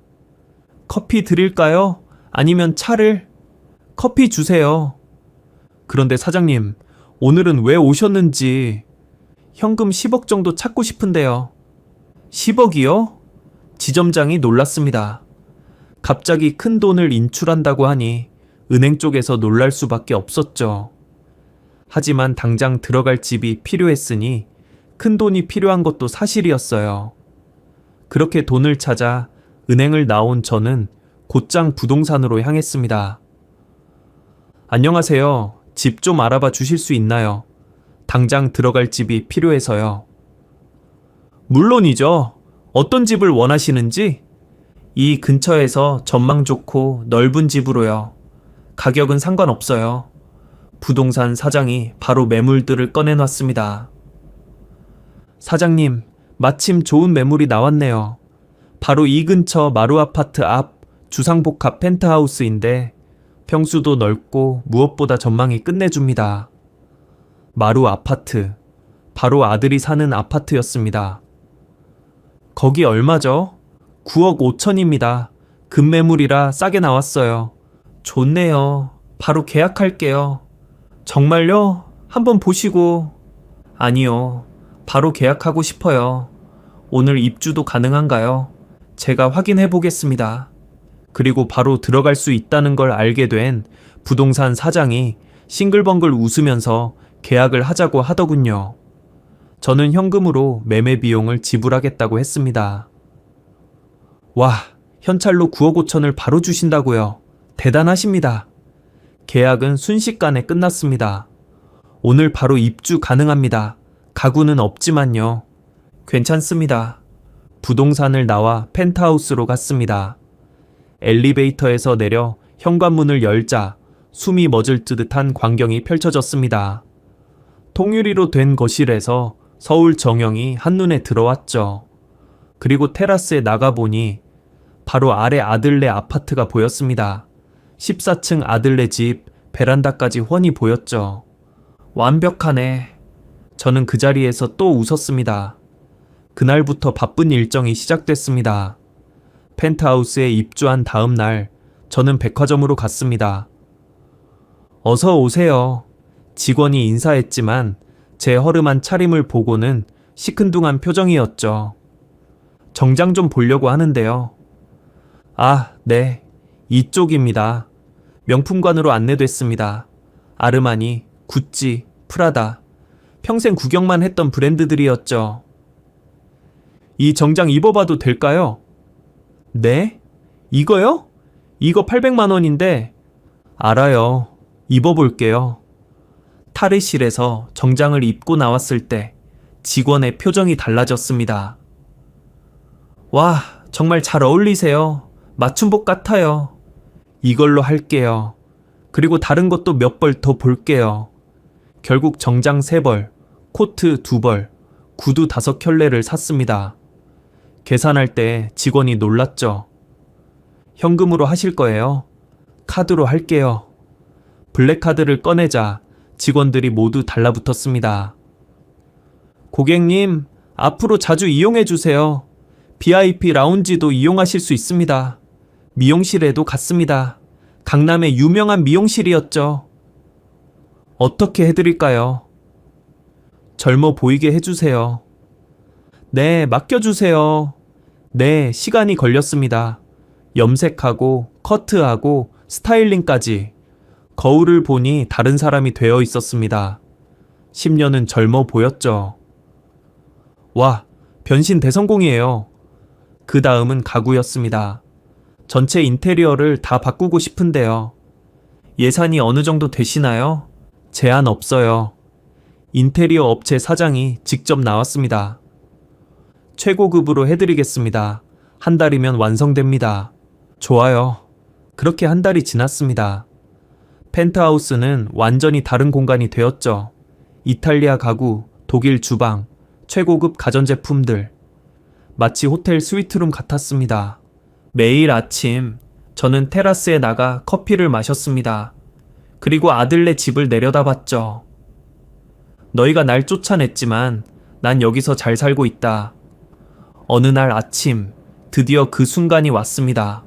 커피 드릴까요? 아니면 차를? 커피 주세요. 그런데 사장님, 오늘은 왜 오셨는지 현금 10억 정도 찾고 싶은데요. 10억이요? 지점장이 놀랐습니다. 갑자기 큰 돈을 인출한다고 하니 은행 쪽에서 놀랄 수밖에 없었죠. 하지만 당장 들어갈 집이 필요했으니 큰 돈이 필요한 것도 사실이었어요. 그렇게 돈을 찾아 은행을 나온 저는 곧장 부동산으로 향했습니다. 안녕하세요. 집 좀 알아봐 주실 수 있나요? 당장 들어갈 집이 필요해서요. 물론이죠. 어떤 집을 원하시는지? 이 근처에서 전망 좋고 넓은 집으로요. 가격은 상관없어요. 부동산 사장이 바로 매물들을 꺼내놨습니다. 사장님, 마침 좋은 매물이 나왔네요. 바로 이 근처 마루 아파트 앞 주상복합 펜트하우스인데 평수도 넓고 무엇보다 전망이 끝내줍니다. 마루 아파트, 바로 아들이 사는 아파트였습니다. 거기 얼마죠? 9억 5천입니다. 급매물이라 싸게 나왔어요. 좋네요. 바로 계약할게요. 정말요? 한번 보시고. 아니요. 바로 계약하고 싶어요. 오늘 입주도 가능한가요? 제가 확인해 보겠습니다. 그리고 바로 들어갈 수 있다는 걸 알게 된 부동산 사장이 싱글벙글 웃으면서 계약을 하자고 하더군요. 저는 현금으로 매매 비용을 지불하겠다고 했습니다. 와, 현찰로 9억 5천을 바로 주신다고요. 대단하십니다. 계약은 순식간에 끝났습니다. 오늘 바로 입주 가능합니다. 가구는 없지만요. 괜찮습니다. 부동산을 나와 펜트하우스로 갔습니다. 엘리베이터에서 내려 현관문을 열자 숨이 멎을 듯한 광경이 펼쳐졌습니다. 통유리로 된 거실에서 서울 정영이 한눈에 들어왔죠. 그리고 테라스에 나가보니 바로 아래 아들네 아파트가 보였습니다. 14층 아들네 집 베란다까지 훤히 보였죠. 완벽하네. 저는 그 자리에서 또 웃었습니다. 그날부터 바쁜 일정이 시작됐습니다. 펜트하우스에 입주한 다음 날 저는 백화점으로 갔습니다. 어서 오세요. 직원이 인사했지만 제 허름한 차림을 보고는 시큰둥한 표정이었죠. 정장 좀 보려고 하는데요. 아, 네. 이쪽입니다. 명품관으로 안내됐습니다. 아르마니, 구찌, 프라다. 평생 구경만 했던 브랜드들이었죠. 이 정장 입어봐도 될까요? 네? 이거요? 이거 800만 원인데. 알아요. 입어볼게요. 탈의실에서 정장을 입고 나왔을 때 직원의 표정이 달라졌습니다. 와, 정말 잘 어울리세요. 맞춤복 같아요. 이걸로 할게요. 그리고 다른 것도 몇 벌 더 볼게요. 결국 정장 3벌, 코트 2벌, 구두 5켤레를 샀습니다. 계산할 때 직원이 놀랐죠. 현금으로 하실 거예요? 카드로 할게요. 블랙카드를 꺼내자 직원들이 모두 달라붙었습니다. 고객님, 앞으로 자주 이용해 주세요. VIP 라운지도 이용하실 수 있습니다. 미용실에도 갔습니다. 강남의 유명한 미용실이었죠. 어떻게 해드릴까요? 젊어 보이게 해주세요. 네, 맡겨주세요. 네, 시간이 걸렸습니다. 염색하고 커트하고 스타일링까지. 거울을 보니 다른 사람이 되어 있었습니다. 10년은 젊어 보였죠. 와, 변신 대성공이에요. 그 다음은 가구였습니다. 전체 인테리어를 다 바꾸고 싶은데요. 예산이 어느 정도 되시나요? 제한 없어요. 인테리어 업체 사장이 직접 나왔습니다. 최고급으로 해드리겠습니다. 한 달이면 완성됩니다. 좋아요. 그렇게 한 달이 지났습니다. 펜트하우스는 완전히 다른 공간이 되었죠. 이탈리아 가구, 독일 주방, 최고급 가전제품들. 마치 호텔 스위트룸 같았습니다. 매일 아침 저는 테라스에 나가 커피를 마셨습니다. 그리고 아들네 집을 내려다봤죠. 너희가 날 쫓아냈지만 난 여기서 잘 살고 있다. 어느 날 아침, 드디어 그 순간이 왔습니다.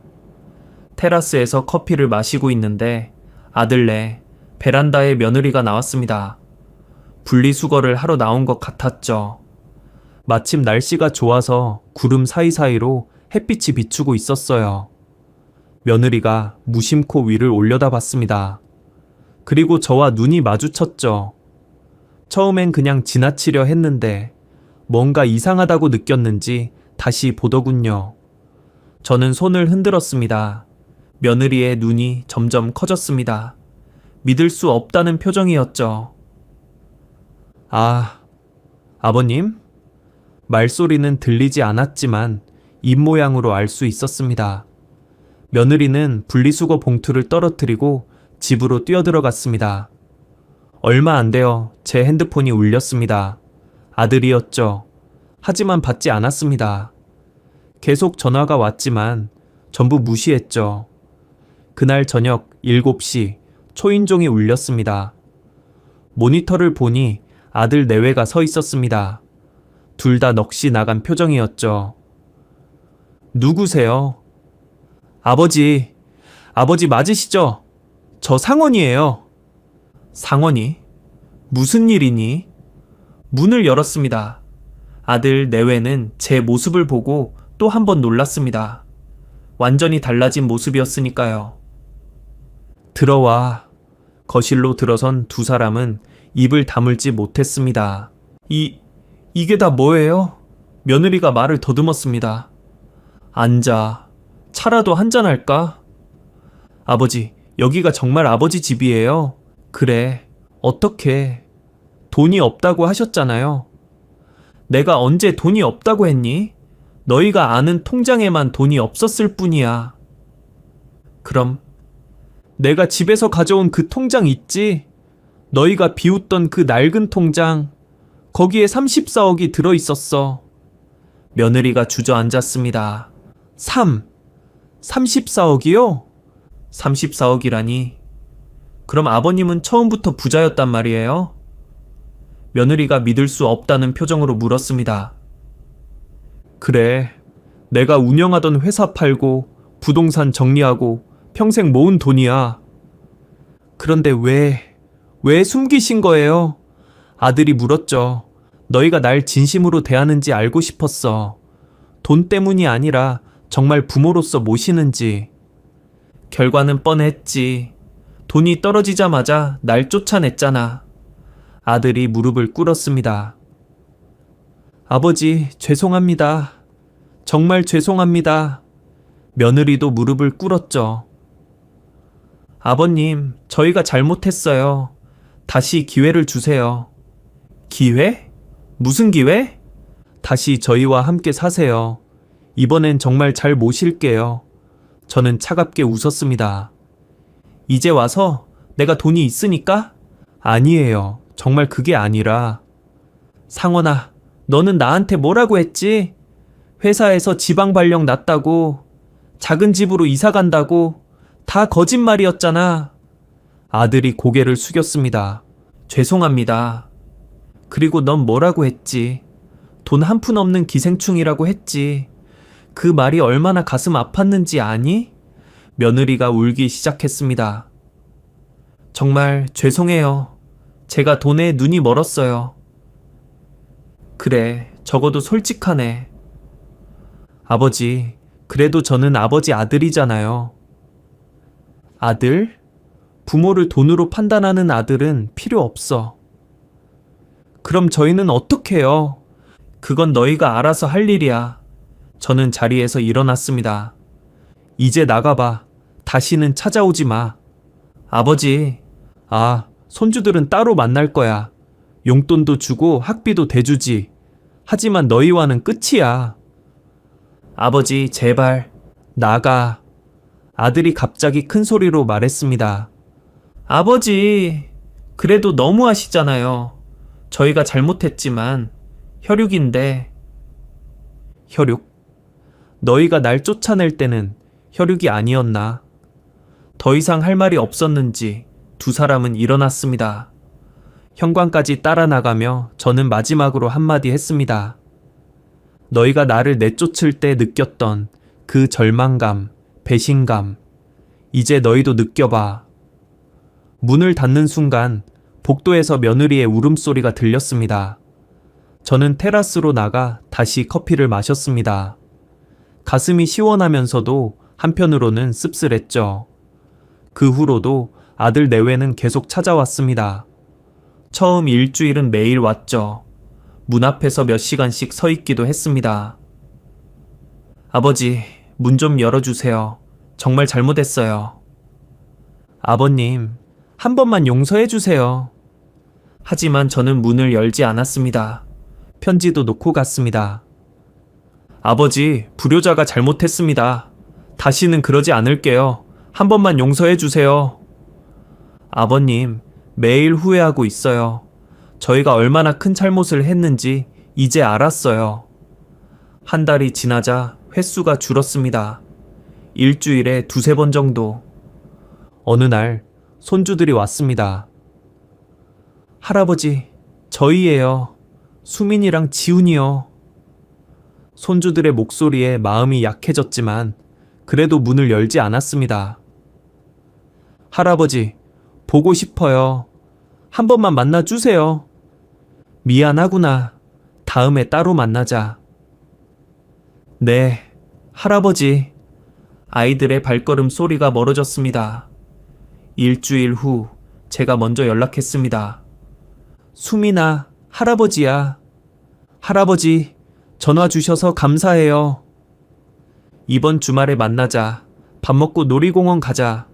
테라스에서 커피를 마시고 있는데 아들네 베란다에 며느리가 나왔습니다. 분리수거를 하러 나온 것 같았죠. 마침 날씨가 좋아서 구름 사이사이로 햇빛이 비추고 있었어요. 며느리가 무심코 위를 올려다봤습니다. 그리고 저와 눈이 마주쳤죠. 처음엔 그냥 지나치려 했는데 뭔가 이상하다고 느꼈는지 다시 보더군요. 저는 손을 흔들었습니다. 며느리의 눈이 점점 커졌습니다. 믿을 수 없다는 표정이었죠. 아, 아버님? 말소리는 들리지 않았지만 입모양으로 알 수 있었습니다. 며느리는 분리수거 봉투를 떨어뜨리고 집으로 뛰어들어갔습니다. 얼마 안 되어 제 핸드폰이 울렸습니다. 아들이었죠. 하지만 받지 않았습니다. 계속 전화가 왔지만 전부 무시했죠. 그날 저녁 7시 초인종이 울렸습니다. 모니터를 보니 아들 내외가 서 있었습니다. 둘 다 넋이 나간 표정이었죠. 누구세요? 아버지 맞으시죠? 저 상원이에요. 상원이? 무슨 일이니? 문을 열었습니다. 아들 내외는 제 모습을 보고 또 한 번 놀랐습니다. 완전히 달라진 모습이었으니까요. 들어와. 거실로 들어선 두 사람은 입을 다물지 못했습니다. 이게 다 뭐예요? 며느리가 말을 더듬었습니다. 앉아. 차라도 한잔할까? 아버지, 여기가 정말 아버지 집이에요. 그래, 어떻게? 돈이 없다고 하셨잖아요. 내가 언제 돈이 없다고 했니? 너희가 아는 통장에만 돈이 없었을 뿐이야. 그럼 내가 집에서 가져온 그 통장 있지? 너희가 비웃던 그 낡은 통장, 거기에 34억이 들어있었어. 며느리가 주저앉았습니다. 34억이요? 34억이라니. 그럼 아버님은 처음부터 부자였단 말이에요? 며느리가 믿을 수 없다는 표정으로 물었습니다. 그래, 내가 운영하던 회사 팔고 부동산 정리하고 평생 모은 돈이야. 그런데 왜 숨기신 거예요? 아들이 물었죠. 너희가 날 진심으로 대하는지 알고 싶었어. 돈 때문이 아니라 정말 부모로서 모시는지. 결과는 뻔했지. 돈이 떨어지자마자 날 쫓아냈잖아. 아들이 무릎을 꿇었습니다. 아버지, 죄송합니다. 정말 죄송합니다. 며느리도 무릎을 꿇었죠. 아버님, 저희가 잘못했어요. 다시 기회를 주세요. 기회? 무슨 기회? 다시 저희와 함께 사세요. 이번엔 정말 잘 모실게요. 저는 차갑게 웃었습니다. 이제 와서 내가 돈이 있으니까? 아니에요. 정말 그게 아니라. 상원아, 너는 나한테 뭐라고 했지? 회사에서 지방 발령 났다고, 작은 집으로 이사 간다고, 다 거짓말이었잖아. 아들이 고개를 숙였습니다. 죄송합니다. 그리고 넌 뭐라고 했지? 돈 한 푼 없는 기생충이라고 했지. 그 말이 얼마나 가슴 아팠는지 아니? 며느리가 울기 시작했습니다. 정말 죄송해요. 제가 돈에 눈이 멀었어요. 그래, 적어도 솔직하네. 아버지, 그래도 저는 아버지 아들이잖아요. 아들? 부모를 돈으로 판단하는 아들은 필요 없어. 그럼 저희는 어떻게 해요? 그건 너희가 알아서 할 일이야. 저는 자리에서 일어났습니다. 이제 나가봐. 다시는 찾아오지 마. 아버지, 손주들은 따로 만날 거야. 용돈도 주고 학비도 대주지. 하지만 너희와는 끝이야. 아버지, 제발, 나가. 아들이 갑자기 큰 소리로 말했습니다. 아버지, 그래도 너무하시잖아요. 저희가 잘못했지만 혈육인데. 혈육? 너희가 날 쫓아낼 때는 혈육이 아니었나? 더 이상 할 말이 없었는지 두 사람은 일어났습니다. 현관까지 따라 나가며 저는 마지막으로 한마디 했습니다. 너희가 나를 내쫓을 때 느꼈던 그 절망감, 배신감, 이제 너희도 느껴봐. 문을 닫는 순간 복도에서 며느리의 울음소리가 들렸습니다. 저는 테라스로 나가 다시 커피를 마셨습니다. 가슴이 시원하면서도 한편으로는 씁쓸했죠. 그 후로도 아들 내외는 계속 찾아왔습니다. 처음 일주일은 매일 왔죠. 문 앞에서 몇 시간씩 서 있기도 했습니다. 아버지, 문 좀 열어주세요. 정말 잘못했어요. 아버님, 한 번만 용서해 주세요. 하지만 저는 문을 열지 않았습니다. 편지도 놓고 갔습니다. 아버지, 불효자가 잘못했습니다. 다시는 그러지 않을게요. 한 번만 용서해 주세요. 아버님, 매일 후회하고 있어요. 저희가 얼마나 큰 잘못을 했는지 이제 알았어요. 한 달이 지나자 횟수가 줄었습니다. 일주일에 2~3번 정도. 어느 날 손주들이 왔습니다. 할아버지, 저희예요. 수민이랑 지훈이요. 손주들의 목소리에 마음이 약해졌지만 그래도 문을 열지 않았습니다. 할아버지, 보고 싶어요. 한 번만 만나주세요. 미안하구나. 다음에 따로 만나자. 네, 할아버지. 아이들의 발걸음 소리가 멀어졌습니다. 일주일 후 제가 먼저 연락했습니다. 수민아, 할아버지야. 할아버지, 전화 주셔서 감사해요. 이번 주말에 만나자. 밥 먹고 놀이공원 가자.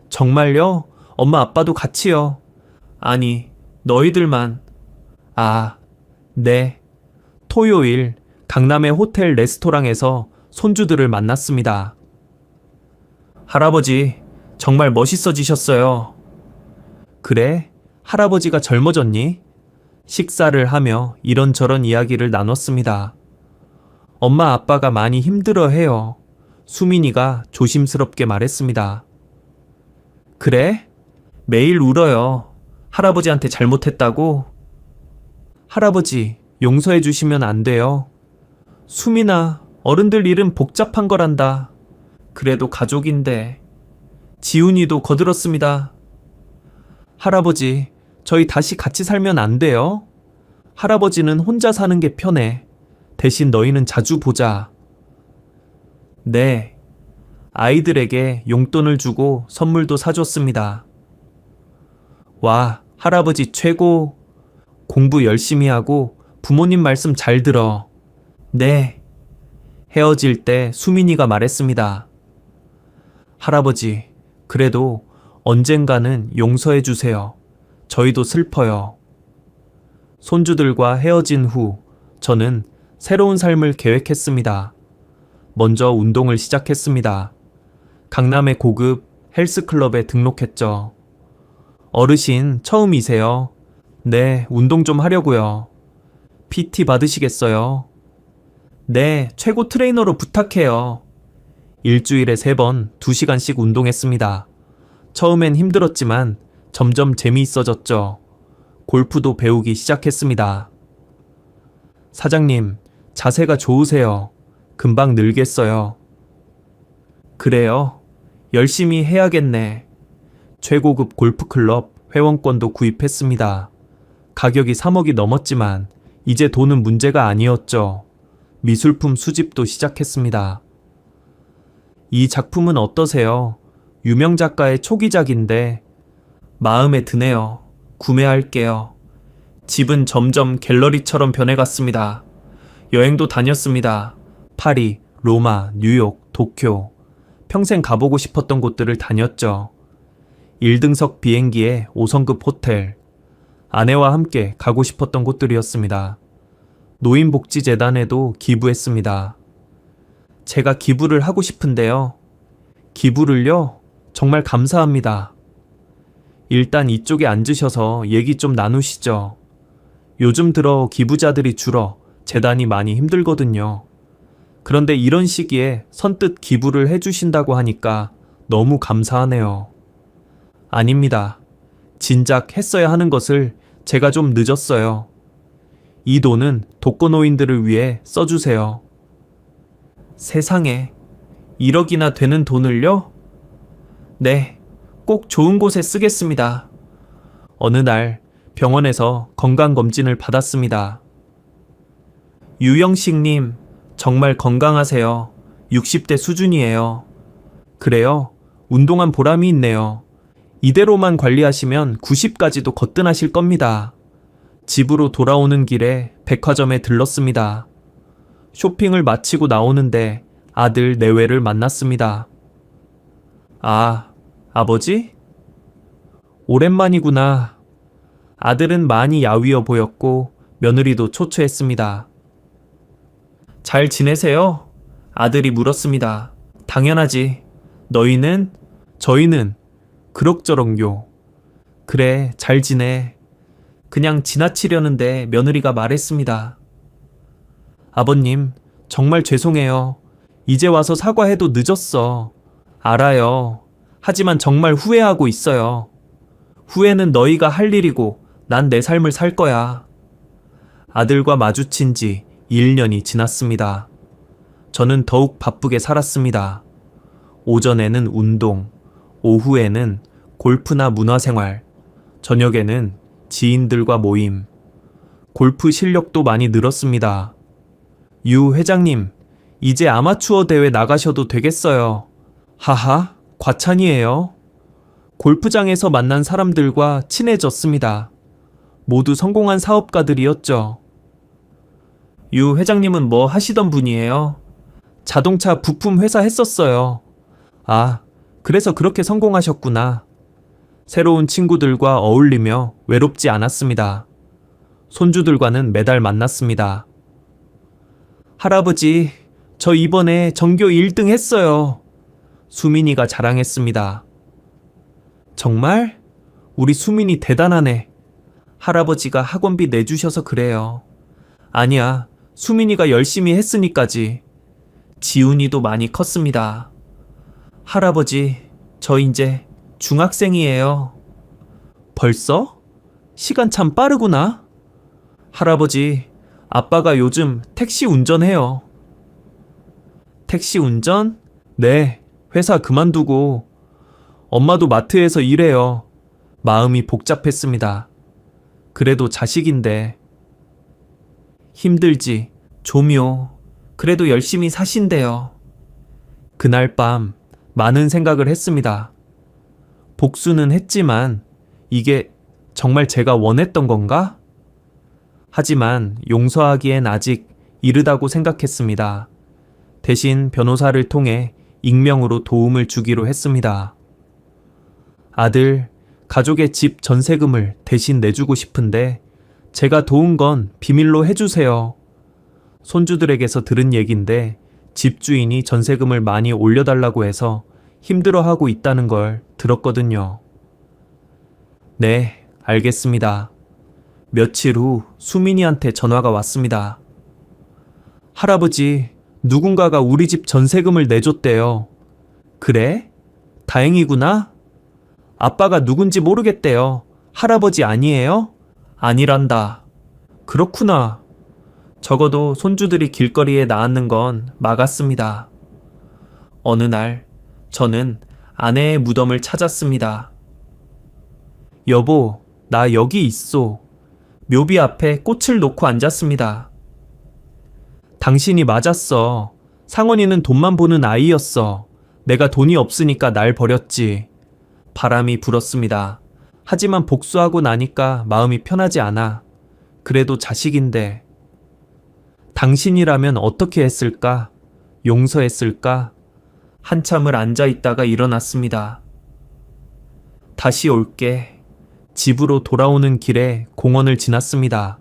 정말요? 엄마 아빠도 같이요. 아니, 너희들만. 아, 네. 토요일 강남의 호텔 레스토랑에서 손주들을 만났습니다. 할아버지, 정말 멋있어지셨어요. 그래? 할아버지가 젊어졌니? 식사를 하며 이런저런 이야기를 나눴습니다. 엄마 아빠가 많이 힘들어해요. 수민이가 조심스럽게 말했습니다. 그래? 매일 울어요. 할아버지한테 잘못했다고? 할아버지, 용서해 주시면 안 돼요. 수민아, 어른들 일은 복잡한 거란다. 그래도 가족인데. 지훈이도 거들었습니다. 할아버지, 저희 다시 같이 살면 안 돼요? 할아버지는 혼자 사는 게 편해. 대신 너희는 자주 보자. 네. 아이들에게 용돈을 주고 선물도 사줬습니다. 와, 할아버지 최고. 공부 열심히 하고 부모님 말씀 잘 들어. 네. 헤어질 때 수민이가 말했습니다. 할아버지, 그래도 언젠가는 용서해 주세요. 저희도 슬퍼요. 손주들과 헤어진 후 저는 새로운 삶을 계획했습니다. 먼저 운동을 시작했습니다. 강남의 고급 헬스클럽에 등록했죠. 어르신 처음이세요? 네, 운동 좀 하려고요. PT 받으시겠어요? 네, 최고 트레이너로 부탁해요. 일주일에 3번 2시간씩 운동했습니다. 처음엔 힘들었지만 점점 재미있어졌죠. 골프도 배우기 시작했습니다. 사장님, 자세가 좋으세요. 금방 늘겠어요. 그래요? 열심히 해야겠네. 최고급 골프클럽 회원권도 구입했습니다. 가격이 3억이 넘었지만 이제 돈은 문제가 아니었죠. 미술품 수집도 시작했습니다. 이 작품은 어떠세요? 유명 작가의 초기작인데 마음에 드네요. 구매할게요. 집은 점점 갤러리처럼 변해갔습니다. 여행도 다녔습니다. 파리, 로마, 뉴욕, 도쿄. 평생 가보고 싶었던 곳들을 다녔죠. 1등석 비행기에 5성급 호텔. 아내와 함께 가고 싶었던 곳들이었습니다. 노인복지재단에도 기부했습니다. 제가 기부를 하고 싶은데요. 기부를요? 정말 감사합니다. 일단 이쪽에 앉으셔서 얘기 좀 나누시죠. 요즘 들어 기부자들이 줄어 재단이 많이 힘들거든요. 그런데 이런 시기에 선뜻 기부를 해주신다고 하니까 너무 감사하네요. 아닙니다. 진작 했어야 하는 것을 제가 좀 늦었어요. 이 돈은 독거노인들을 위해 써주세요. 세상에, 1억이나 되는 돈을요? 네, 꼭 좋은 곳에 쓰겠습니다. 어느 날 병원에서 건강검진을 받았습니다. 유영식님, 정말 건강하세요. 60대 수준이에요. 그래요? 운동한 보람이 있네요. 이대로만 관리하시면 90까지도 거뜬하실 겁니다. 집으로 돌아오는 길에 백화점에 들렀습니다. 쇼핑을 마치고 나오는데 아들 내외를 만났습니다. 아, 아버지? 오랜만이구나. 아들은 많이 야위어 보였고 며느리도 초췌했습니다. 잘 지내세요? 아들이 물었습니다. 당연하지. 너희는? 저희는? 그럭저럭요. 그래, 잘 지내. 그냥 지나치려는데 며느리가 말했습니다. 아버님, 정말 죄송해요. 이제 와서 사과해도 늦었어. 알아요. 하지만 정말 후회하고 있어요. 후회는 너희가 할 일이고 난 내 삶을 살 거야. 아들과 마주친 지 1년이 지났습니다. 저는 더욱 바쁘게 살았습니다. 오전에는 운동, 오후에는 골프나 문화생활, 저녁에는 지인들과 모임. 골프 실력도 많이 늘었습니다. 유 회장님, 이제 아마추어 대회 나가셔도 되겠어요. 하하, 과찬이에요. 골프장에서 만난 사람들과 친해졌습니다. 모두 성공한 사업가들이었죠. 유 회장님은 뭐 하시던 분이에요? 자동차 부품 회사 했었어요. 아, 그래서 그렇게 성공하셨구나. 새로운 친구들과 어울리며 외롭지 않았습니다. 손주들과는 매달 만났습니다. 할아버지, 저 이번에 전교 1등 했어요. 수민이가 자랑했습니다. 정말? 우리 수민이 대단하네. 할아버지가 학원비 내주셔서 그래요. 아니야, 수민이가 열심히 했으니까지. 지훈이도 많이 컸습니다. 할아버지, 저 이제 중학생이에요. 벌써? 시간 참 빠르구나. 할아버지, 아빠가 요즘 택시 운전해요. 택시 운전? 네, 회사 그만두고. 엄마도 마트에서 일해요. 마음이 복잡했습니다. 그래도 자식인데. 힘들지, 좀요. 그래도 열심히 사신대요. 그날 밤 많은 생각을 했습니다. 복수는 했지만 이게 정말 제가 원했던 건가? 하지만 용서하기엔 아직 이르다고 생각했습니다. 대신 변호사를 통해 익명으로 도움을 주기로 했습니다. 아들, 가족의 집 전세금을 대신 내주고 싶은데 제가 도운 건 비밀로 해주세요. 손주들에게서 들은 얘긴데 집주인이 전세금을 많이 올려달라고 해서 힘들어하고 있다는 걸 들었거든요. 네, 알겠습니다. 며칠 후 수민이한테 전화가 왔습니다. 할아버지, 누군가가 우리 집 전세금을 내줬대요. 그래? 다행이구나. 아빠가 누군지 모르겠대요. 할아버지 아니에요? 아니란다. 그렇구나. 적어도 손주들이 길거리에 나앉는 건 막았습니다. 어느 날 저는 아내의 무덤을 찾았습니다. 여보, 나 여기 있어. 묘비 앞에 꽃을 놓고 앉았습니다. 당신이 맞았어. 상원이는 돈만 보는 아이였어. 내가 돈이 없으니까 날 버렸지. 바람이 불었습니다. 하지만 복수하고 나니까 마음이 편하지 않아. 그래도 자식인데. 당신이라면 어떻게 했을까? 용서했을까? 한참을 앉아 있다가 일어났습니다. 다시 올게. 집으로 돌아오는 길에 공원을 지났습니다.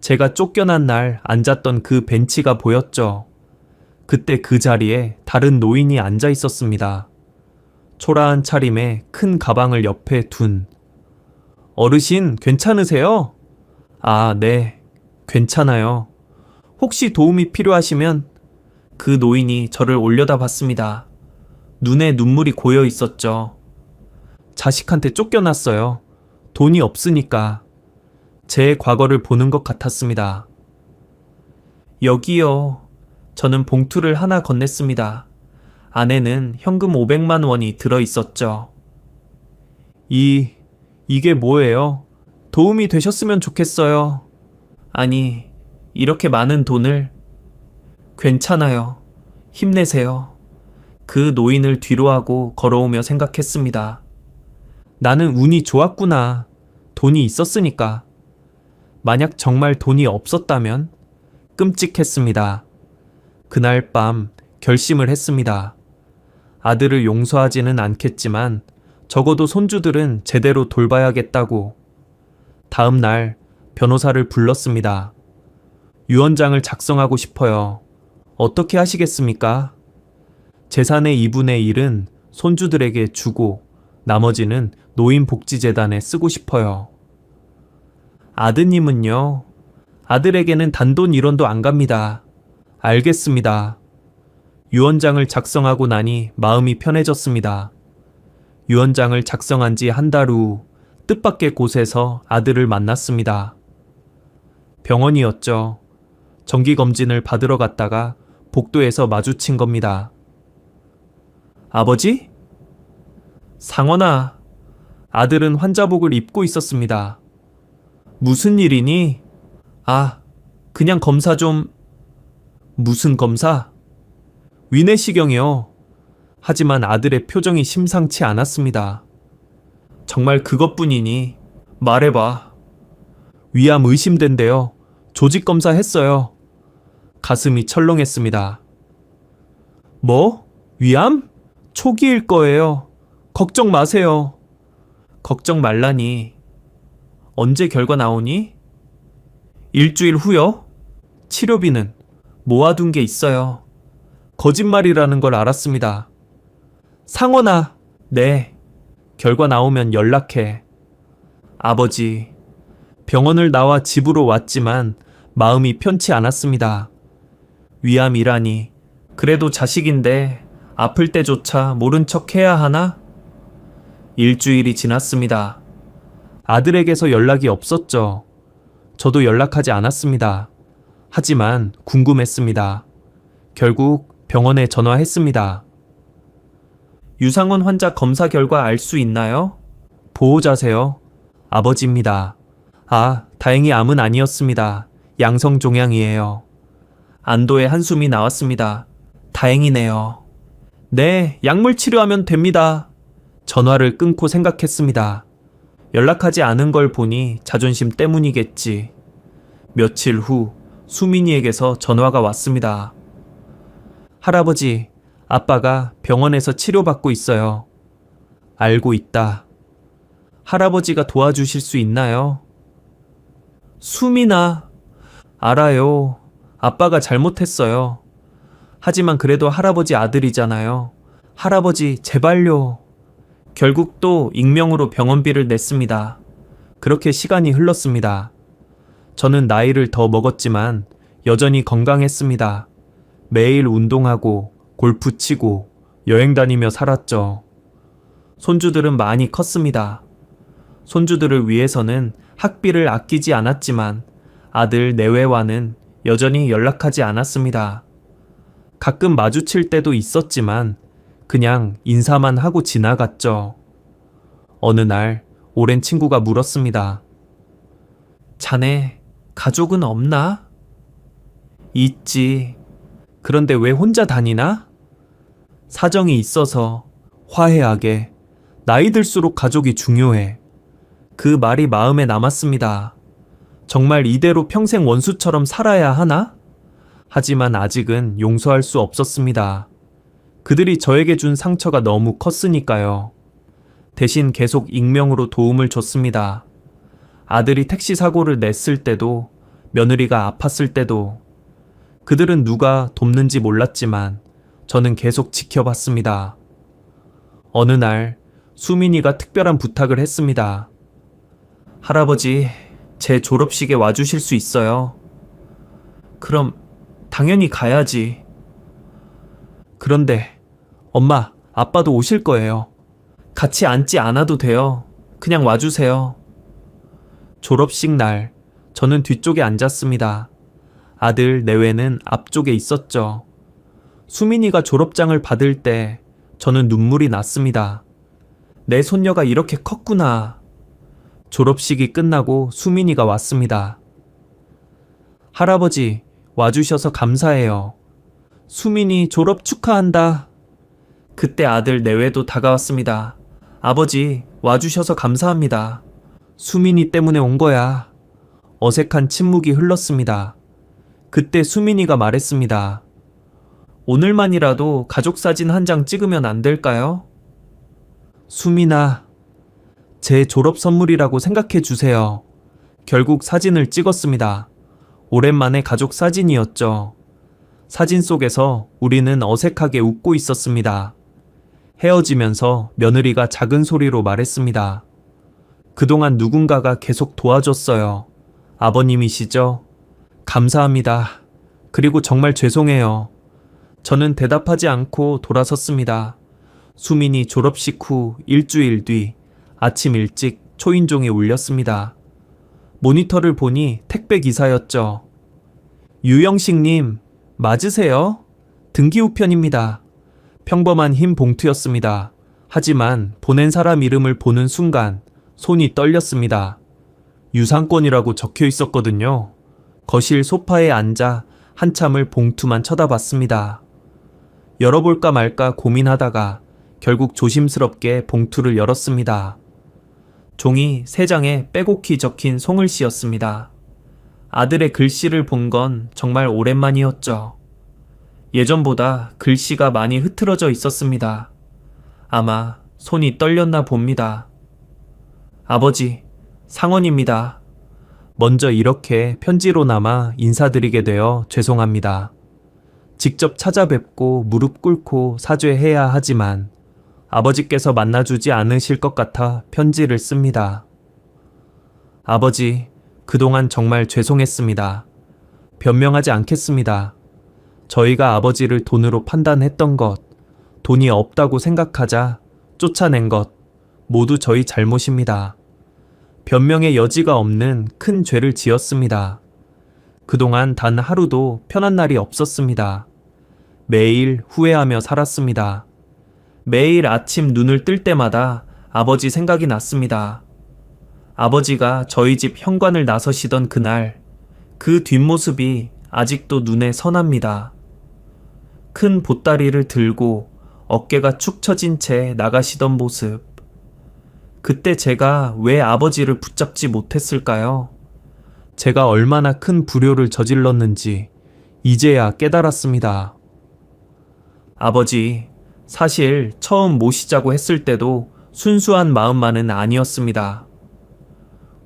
제가 쫓겨난 날 앉았던 그 벤치가 보였죠. 그때 그 자리에 다른 노인이 앉아 있었습니다. 초라한 차림에 큰 가방을 옆에 둔. 어르신, 괜찮으세요? 아, 네, 괜찮아요. 혹시 도움이 필요하시면. 그 노인이 저를 올려다봤습니다. 눈에 눈물이 고여 있었죠. 자식한테 쫓겨났어요. 돈이 없으니까. 제 과거를 보는 것 같았습니다. 여기요. 저는 봉투를 하나 건넸습니다. 안에는 현금 500만 원이 들어 있었죠. 이게 뭐예요? 도움이 되셨으면 좋겠어요. 아니, 이렇게 많은 돈을. 괜찮아요. 힘내세요. 그 노인을 뒤로하고 걸어오며 생각했습니다. 나는 운이 좋았구나. 돈이 있었으니까. 만약 정말 돈이 없었다면? 끔찍했습니다. 그날 밤 결심을 했습니다. 아들을 용서하지는 않겠지만 적어도 손주들은 제대로 돌봐야겠다고. 다음 날 변호사를 불렀습니다. 유언장을 작성하고 싶어요. 어떻게 하시겠습니까? 재산의 2분의 1은 손주들에게 주고 나머지는 노인복지재단에 쓰고 싶어요. 아드님은요? 아들에게는 단돈 1원도 안 갑니다. 알겠습니다. 유언장을 작성하고 나니 마음이 편해졌습니다. 유언장을 작성한 지 한 달 후 뜻밖의 곳에서 아들을 만났습니다. 병원이었죠. 정기검진을 받으러 갔다가 복도에서 마주친 겁니다. 아버지? 상원아, 아들은 환자복을 입고 있었습니다. 무슨 일이니? 그냥 검사 좀... 무슨 검사? 위내시경이요. 하지만 아들의 표정이 심상치 않았습니다. 정말 그것뿐이니? 말해봐. 위암 의심된대요. 조직검사 했어요. 가슴이 철렁했습니다. 뭐? 위암? 초기일 거예요. 걱정 마세요. 걱정 말라니. 언제 결과 나오니? 일주일 후요? 치료비는 모아둔 게 있어요. 거짓말이라는 걸 알았습니다. 상원아, 네. 결과 나오면 연락해. 아버지, 병원을 나와 집으로 왔지만 마음이 편치 않았습니다. 위암이라니. 그래도 자식인데 아플 때조차 모른 척 해야 하나? 일주일이 지났습니다. 아들에게서 연락이 없었죠. 저도 연락하지 않았습니다. 하지만 궁금했습니다. 결국 병원에 전화했습니다. 유상원 환자 검사 결과 알 수 있나요? 보호자세요. 아버지입니다. 다행히 암은 아니었습니다. 양성종양이에요. 안도의 한숨이 나왔습니다. 다행이네요. 네, 약물 치료하면 됩니다. 전화를 끊고 생각했습니다. 연락하지 않은 걸 보니 자존심 때문이겠지. 며칠 후 수민이에게서 전화가 왔습니다. 할아버지, 아빠가 병원에서 치료받고 있어요. 알고 있다. 할아버지가 도와주실 수 있나요? 수민아, 알아요. 아빠가 잘못했어요. 하지만 그래도 할아버지 아들이잖아요. 할아버지, 제발요. 결국 또 익명으로 병원비를 냈습니다. 그렇게 시간이 흘렀습니다. 저는 나이를 더 먹었지만 여전히 건강했습니다. 매일 운동하고 골프 치고 여행 다니며 살았죠. 손주들은 많이 컸습니다. 손주들을 위해서는 학비를 아끼지 않았지만 아들 내외와는 여전히 연락하지 않았습니다. 가끔 마주칠 때도 있었지만 그냥 인사만 하고 지나갔죠. 어느 날 오랜 친구가 물었습니다. 자네 가족은 없나? 있지. 그런데 왜 혼자 다니나? 사정이 있어서. 화해하게. 나이 들수록 가족이 중요해. 그 말이 마음에 남았습니다. 정말 이대로 평생 원수처럼 살아야 하나? 하지만 아직은 용서할 수 없었습니다. 그들이 저에게 준 상처가 너무 컸으니까요. 대신 계속 익명으로 도움을 줬습니다. 아들이 택시 사고를 냈을 때도, 며느리가 아팠을 때도. 그들은 누가 돕는지 몰랐지만 저는 계속 지켜봤습니다. 어느 날 수민이가 특별한 부탁을 했습니다. 할아버지, 제 졸업식에 와주실 수 있어요? 그럼 당연히 가야지. 그런데 엄마, 아빠도 오실 거예요. 같이 앉지 않아도 돼요. 그냥 와주세요. 졸업식 날 저는 뒤쪽에 앉았습니다. 아들 내외는 앞쪽에 있었죠. 수민이가 졸업장을 받을 때 저는 눈물이 났습니다. 내 손녀가 이렇게 컸구나. 졸업식이 끝나고 수민이가 왔습니다. 할아버지, 와주셔서 감사해요. 수민이 졸업 축하한다. 그때 아들 내외도 다가왔습니다. 아버지, 와주셔서 감사합니다. 수민이 때문에 온 거야. 어색한 침묵이 흘렀습니다. 그때 수민이가 말했습니다. 오늘만이라도 가족사진 한 장 찍으면 안 될까요? 수민아, 제 졸업 선물이라고 생각해 주세요. 결국 사진을 찍었습니다. 오랜만에 가족 사진이었죠. 사진 속에서 우리는 어색하게 웃고 있었습니다. 헤어지면서 며느리가 작은 소리로 말했습니다. 그동안 누군가가 계속 도와줬어요. 아버님이시죠? 감사합니다. 그리고 정말 죄송해요. 저는 대답하지 않고 돌아섰습니다. 수민이 졸업식 후 일주일 뒤 아침 일찍 초인종이 울렸습니다. 모니터를 보니 택배 기사였죠. 유영식님, 맞으세요? 등기우편입니다. 평범한 흰 봉투였습니다. 하지만 보낸 사람 이름을 보는 순간 손이 떨렸습니다. 유상권이라고 적혀 있었거든요. 거실 소파에 앉아 한참을 봉투만 쳐다봤습니다. 열어볼까 말까 고민하다가 결국 조심스럽게 봉투를 열었습니다. 종이 3장에 빼곡히 적힌 송을씨였습니다. 아들의 글씨를 본 건 정말 오랜만이었죠. 예전보다 글씨가 많이 흐트러져 있었습니다. 아마 손이 떨렸나 봅니다. 아버지, 상원입니다. 먼저 이렇게 편지로나마 인사드리게 되어 죄송합니다. 직접 찾아뵙고 무릎 꿇고 사죄해야 하지만 아버지께서 만나주지 않으실 것 같아 편지를 씁니다. 아버지, 그동안 정말 죄송했습니다. 변명하지 않겠습니다. 저희가 아버지를 돈으로 판단했던 것, 돈이 없다고 생각하자 쫓아낸 것, 모두 저희 잘못입니다. 변명의 여지가 없는 큰 죄를 지었습니다. 그동안 단 하루도 편한 날이 없었습니다. 매일 후회하며 살았습니다. 매일 아침 눈을 뜰 때마다 아버지 생각이 났습니다. 아버지가 저희 집 현관을 나서시던 그날, 그 뒷모습이 아직도 눈에 선합니다. 큰 보따리를 들고 어깨가 축 처진 채 나가시던 모습. 그때 제가 왜 아버지를 붙잡지 못했을까요? 제가 얼마나 큰 불효를 저질렀는지 이제야 깨달았습니다. 아버지, 사실 처음 모시자고 했을 때도 순수한 마음만은 아니었습니다.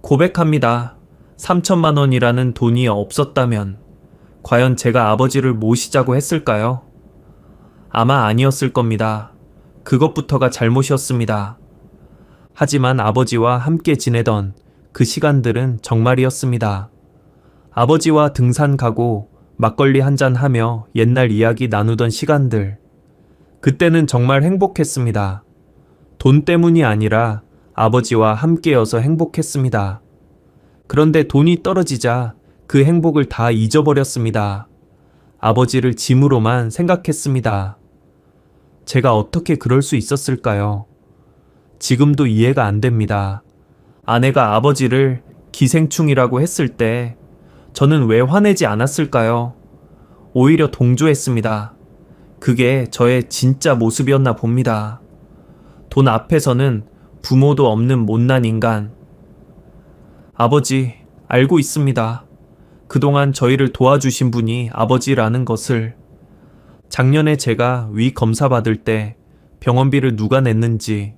고백합니다. 3천만 원이라는 돈이 없었다면 과연 제가 아버지를 모시자고 했을까요? 아마 아니었을 겁니다. 그것부터가 잘못이었습니다. 하지만 아버지와 함께 지내던 그 시간들은 정말이었습니다. 아버지와 등산 가고 막걸리 한잔 하며 옛날 이야기 나누던 시간들. 그때는 정말 행복했습니다. 돈 때문이 아니라 아버지와 함께여서 행복했습니다. 그런데 돈이 떨어지자 그 행복을 다 잊어버렸습니다. 아버지를 짐으로만 생각했습니다. 제가 어떻게 그럴 수 있었을까요? 지금도 이해가 안 됩니다. 아내가 아버지를 기생충이라고 했을 때 저는 왜 화내지 않았을까요? 오히려 동조했습니다. 그게 저의 진짜 모습이었나 봅니다. 돈 앞에서는 부모도 없는 못난 인간. 아버지, 알고 있습니다. 그동안 저희를 도와주신 분이 아버지라는 것을. 작년에 제가 위 검사 받을 때 병원비를 누가 냈는지,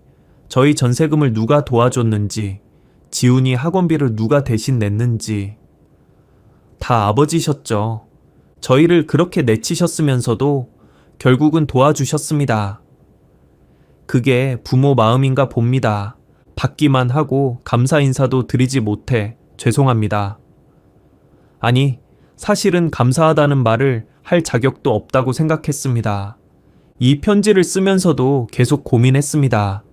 저희 전세금을 누가 도와줬는지, 지훈이 학원비를 누가 대신 냈는지. 다 아버지셨죠. 저희를 그렇게 내치셨으면서도 결국은 도와주셨습니다. 그게 부모 마음인가 봅니다. 받기만 하고 감사 인사도 드리지 못해 죄송합니다. 아니, 사실은 감사하다는 말을 할 자격도 없다고 생각했습니다. 이 편지를 쓰면서도 계속 고민했습니다.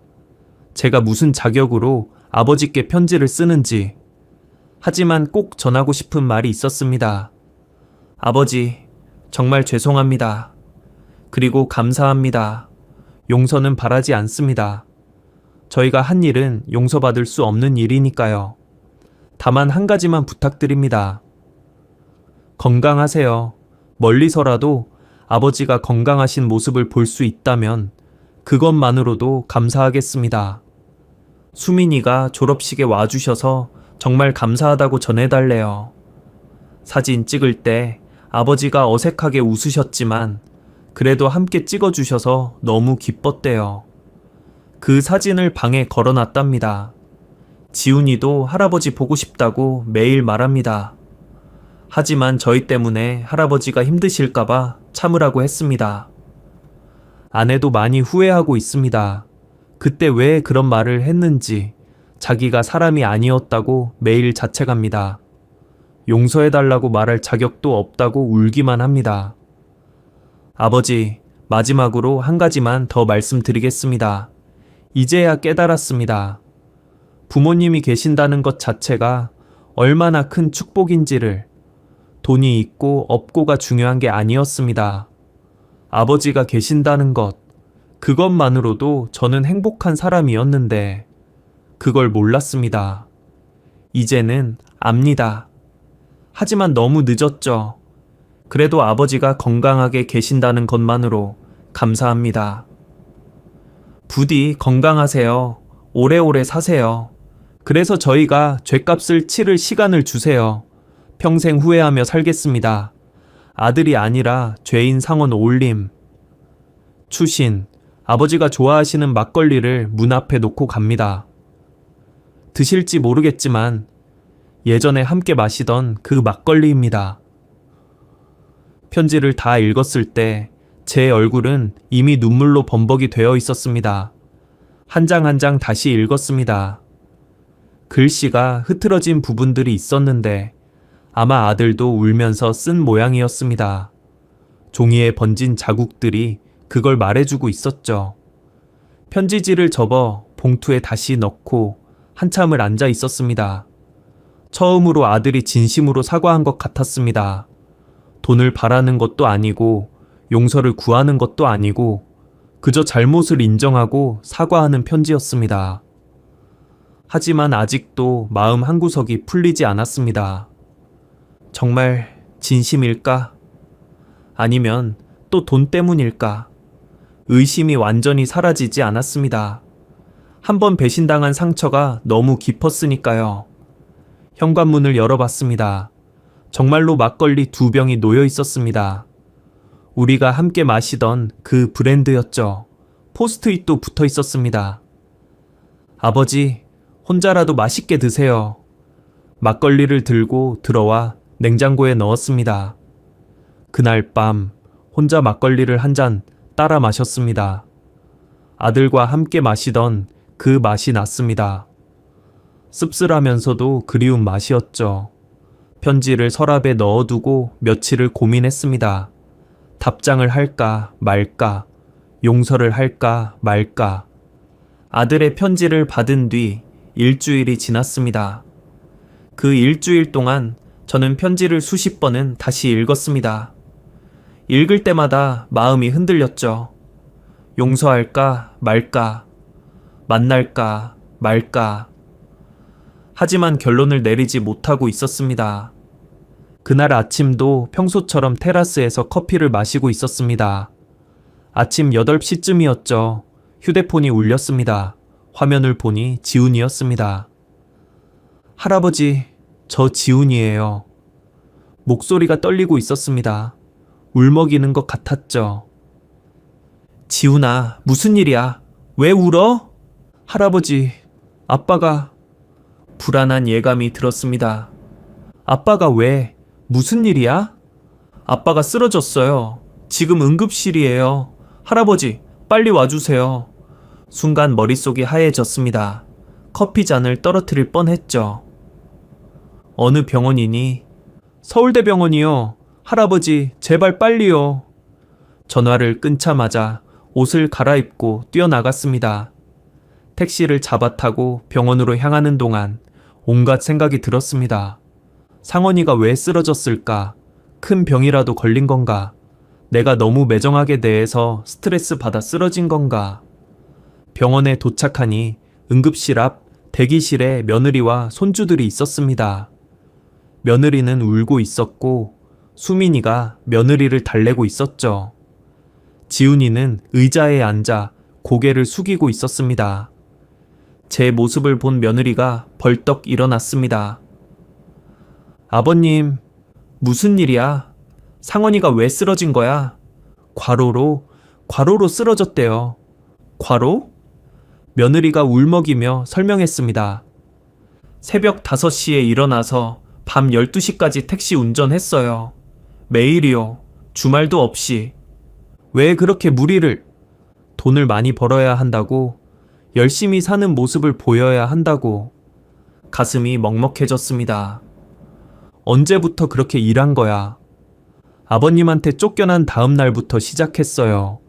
제가 무슨 자격으로 아버지께 편지를 쓰는지. 하지만 꼭 전하고 싶은 말이 있었습니다. 아버지, 정말 죄송합니다. 그리고 감사합니다. 용서는 바라지 않습니다. 저희가 한 일은 용서받을 수 없는 일이니까요. 다만 한 가지만 부탁드립니다. 건강하세요. 멀리서라도 아버지가 건강하신 모습을 볼 수 있다면 그것만으로도 감사하겠습니다. 수민이가 졸업식에 와주셔서 정말 감사하다고 전해달래요. 사진 찍을 때 아버지가 어색하게 웃으셨지만 그래도 함께 찍어주셔서 너무 기뻤대요. 그 사진을 방에 걸어놨답니다. 지훈이도 할아버지 보고 싶다고 매일 말합니다. 하지만 저희 때문에 할아버지가 힘드실까봐 참으라고 했습니다. 아내도 많이 후회하고 있습니다. 그때 왜 그런 말을 했는지 자기가 사람이 아니었다고 매일 자책합니다. 용서해달라고 말할 자격도 없다고 울기만 합니다. 아버지, 마지막으로 한 가지만 더 말씀드리겠습니다. 이제야 깨달았습니다. 부모님이 계신다는 것 자체가 얼마나 큰 축복인지를. 돈이 있고 없고가 중요한 게 아니었습니다. 아버지가 계신다는 것, 그것만으로도 저는 행복한 사람이었는데 그걸 몰랐습니다. 이제는 압니다. 하지만 너무 늦었죠. 그래도 아버지가 건강하게 계신다는 것만으로 감사합니다. 부디 건강하세요. 오래오래 사세요. 그래서 저희가 죗값을 치를 시간을 주세요. 평생 후회하며 살겠습니다. 아들이 아니라 죄인 상원 올림. 추신, 아버지가 좋아하시는 막걸리를 문 앞에 놓고 갑니다. 드실지 모르겠지만 예전에 함께 마시던 그 막걸리입니다. 편지를 다 읽었을 때 제 얼굴은 이미 눈물로 범벅이 되어 있었습니다. 한 장 한 장 다시 읽었습니다. 글씨가 흐트러진 부분들이 있었는데 아마 아들도 울면서 쓴 모양이었습니다. 종이에 번진 자국들이 그걸 말해주고 있었죠. 편지지를 접어 봉투에 다시 넣고 한참을 앉아 있었습니다. 처음으로 아들이 진심으로 사과한 것 같았습니다. 돈을 바라는 것도 아니고 용서를 구하는 것도 아니고 그저 잘못을 인정하고 사과하는 편지였습니다. 하지만 아직도 마음 한구석이 풀리지 않았습니다. 정말 진심일까? 아니면 또 돈 때문일까? 의심이 완전히 사라지지 않았습니다. 한번 배신당한 상처가 너무 깊었으니까요. 현관문을 열어봤습니다. 정말로 막걸리 2병이 놓여 있었습니다. 우리가 함께 마시던 그 브랜드였죠. 포스트잇도 붙어 있었습니다. 아버지, 혼자라도 맛있게 드세요. 막걸리를 들고 들어와 냉장고에 넣었습니다. 그날 밤 혼자 막걸리를 한 잔 따라 마셨습니다. 아들과 함께 마시던 그 맛이 났습니다. 씁쓸하면서도 그리운 맛이었죠. 편지를 서랍에 넣어두고 며칠을 고민했습니다. 답장을 할까 말까, 용서를 할까 말까. 아들의 편지를 받은 뒤 일주일이 지났습니다. 그 일주일 동안 저는 편지를 수십 번은 다시 읽었습니다. 읽을 때마다 마음이 흔들렸죠. 용서할까 말까, 만날까 말까. 하지만 결론을 내리지 못하고 있었습니다. 그날 아침도 평소처럼 테라스에서 커피를 마시고 있었습니다. 아침 8시쯤이었죠. 휴대폰이 울렸습니다. 화면을 보니 지훈이었습니다. 할아버지, 저 지훈이에요. 목소리가 떨리고 있었습니다. 울먹이는 것 같았죠. 지훈아, 무슨 일이야? 왜 울어? 할아버지, 아빠가... 불안한 예감이 들었습니다. 아빠가 왜? 무슨 일이야? 아빠가 쓰러졌어요. 지금 응급실이에요. 할아버지, 빨리 와주세요. 순간 머릿속이 하얘졌습니다. 커피잔을 떨어뜨릴 뻔했죠. 어느 병원이니? 서울대병원이요. 할아버지, 제발 빨리요. 전화를 끊자마자 옷을 갈아입고 뛰어나갔습니다. 택시를 잡아 타고 병원으로 향하는 동안 온갖 생각이 들었습니다. 상원이가 왜 쓰러졌을까? 큰 병이라도 걸린 건가? 내가 너무 매정하게 대해서 스트레스 받아 쓰러진 건가? 병원에 도착하니 응급실 앞 대기실에 며느리와 손주들이 있었습니다. 며느리는 울고 있었고 수민이가 며느리를 달래고 있었죠. 지훈이는 의자에 앉아 고개를 숙이고 있었습니다. 제 모습을 본 며느리가 벌떡 일어났습니다. 아버님, 무슨 일이야? 상원이가 왜 쓰러진 거야? 과로로 쓰러졌대요. 과로? 며느리가 울먹이며 설명했습니다. 새벽 5시에 일어나서 밤 12시까지 택시 운전했어요. 매일이요. 주말도 없이. 왜 그렇게 무리를? 돈을 많이 벌어야 한다고, 열심히 사는 모습을 보여야 한다고. 가슴이 먹먹해졌습니다. 언제부터 그렇게 일한 거야? 아버님한테 쫓겨난 다음 날부터 시작했어요.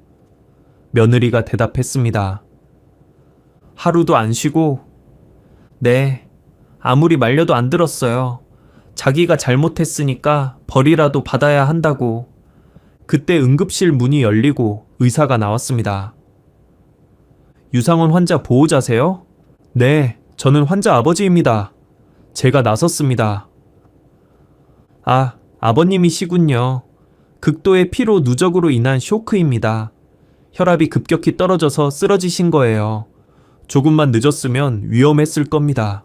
며느리가 대답했습니다. 하루도 안 쉬고? 네, 아무리 말려도 안 들었어요. 자기가 잘못했으니까 벌이라도 받아야 한다고. 그때 응급실 문이 열리고 의사가 나왔습니다. 유상원 환자 보호자세요? 네, 저는 환자 아버지입니다. 제가 나섰습니다. 아, 아버님이시군요. 극도의 피로 누적으로 인한 쇼크입니다. 혈압이 급격히 떨어져서 쓰러지신 거예요. 조금만 늦었으면 위험했을 겁니다.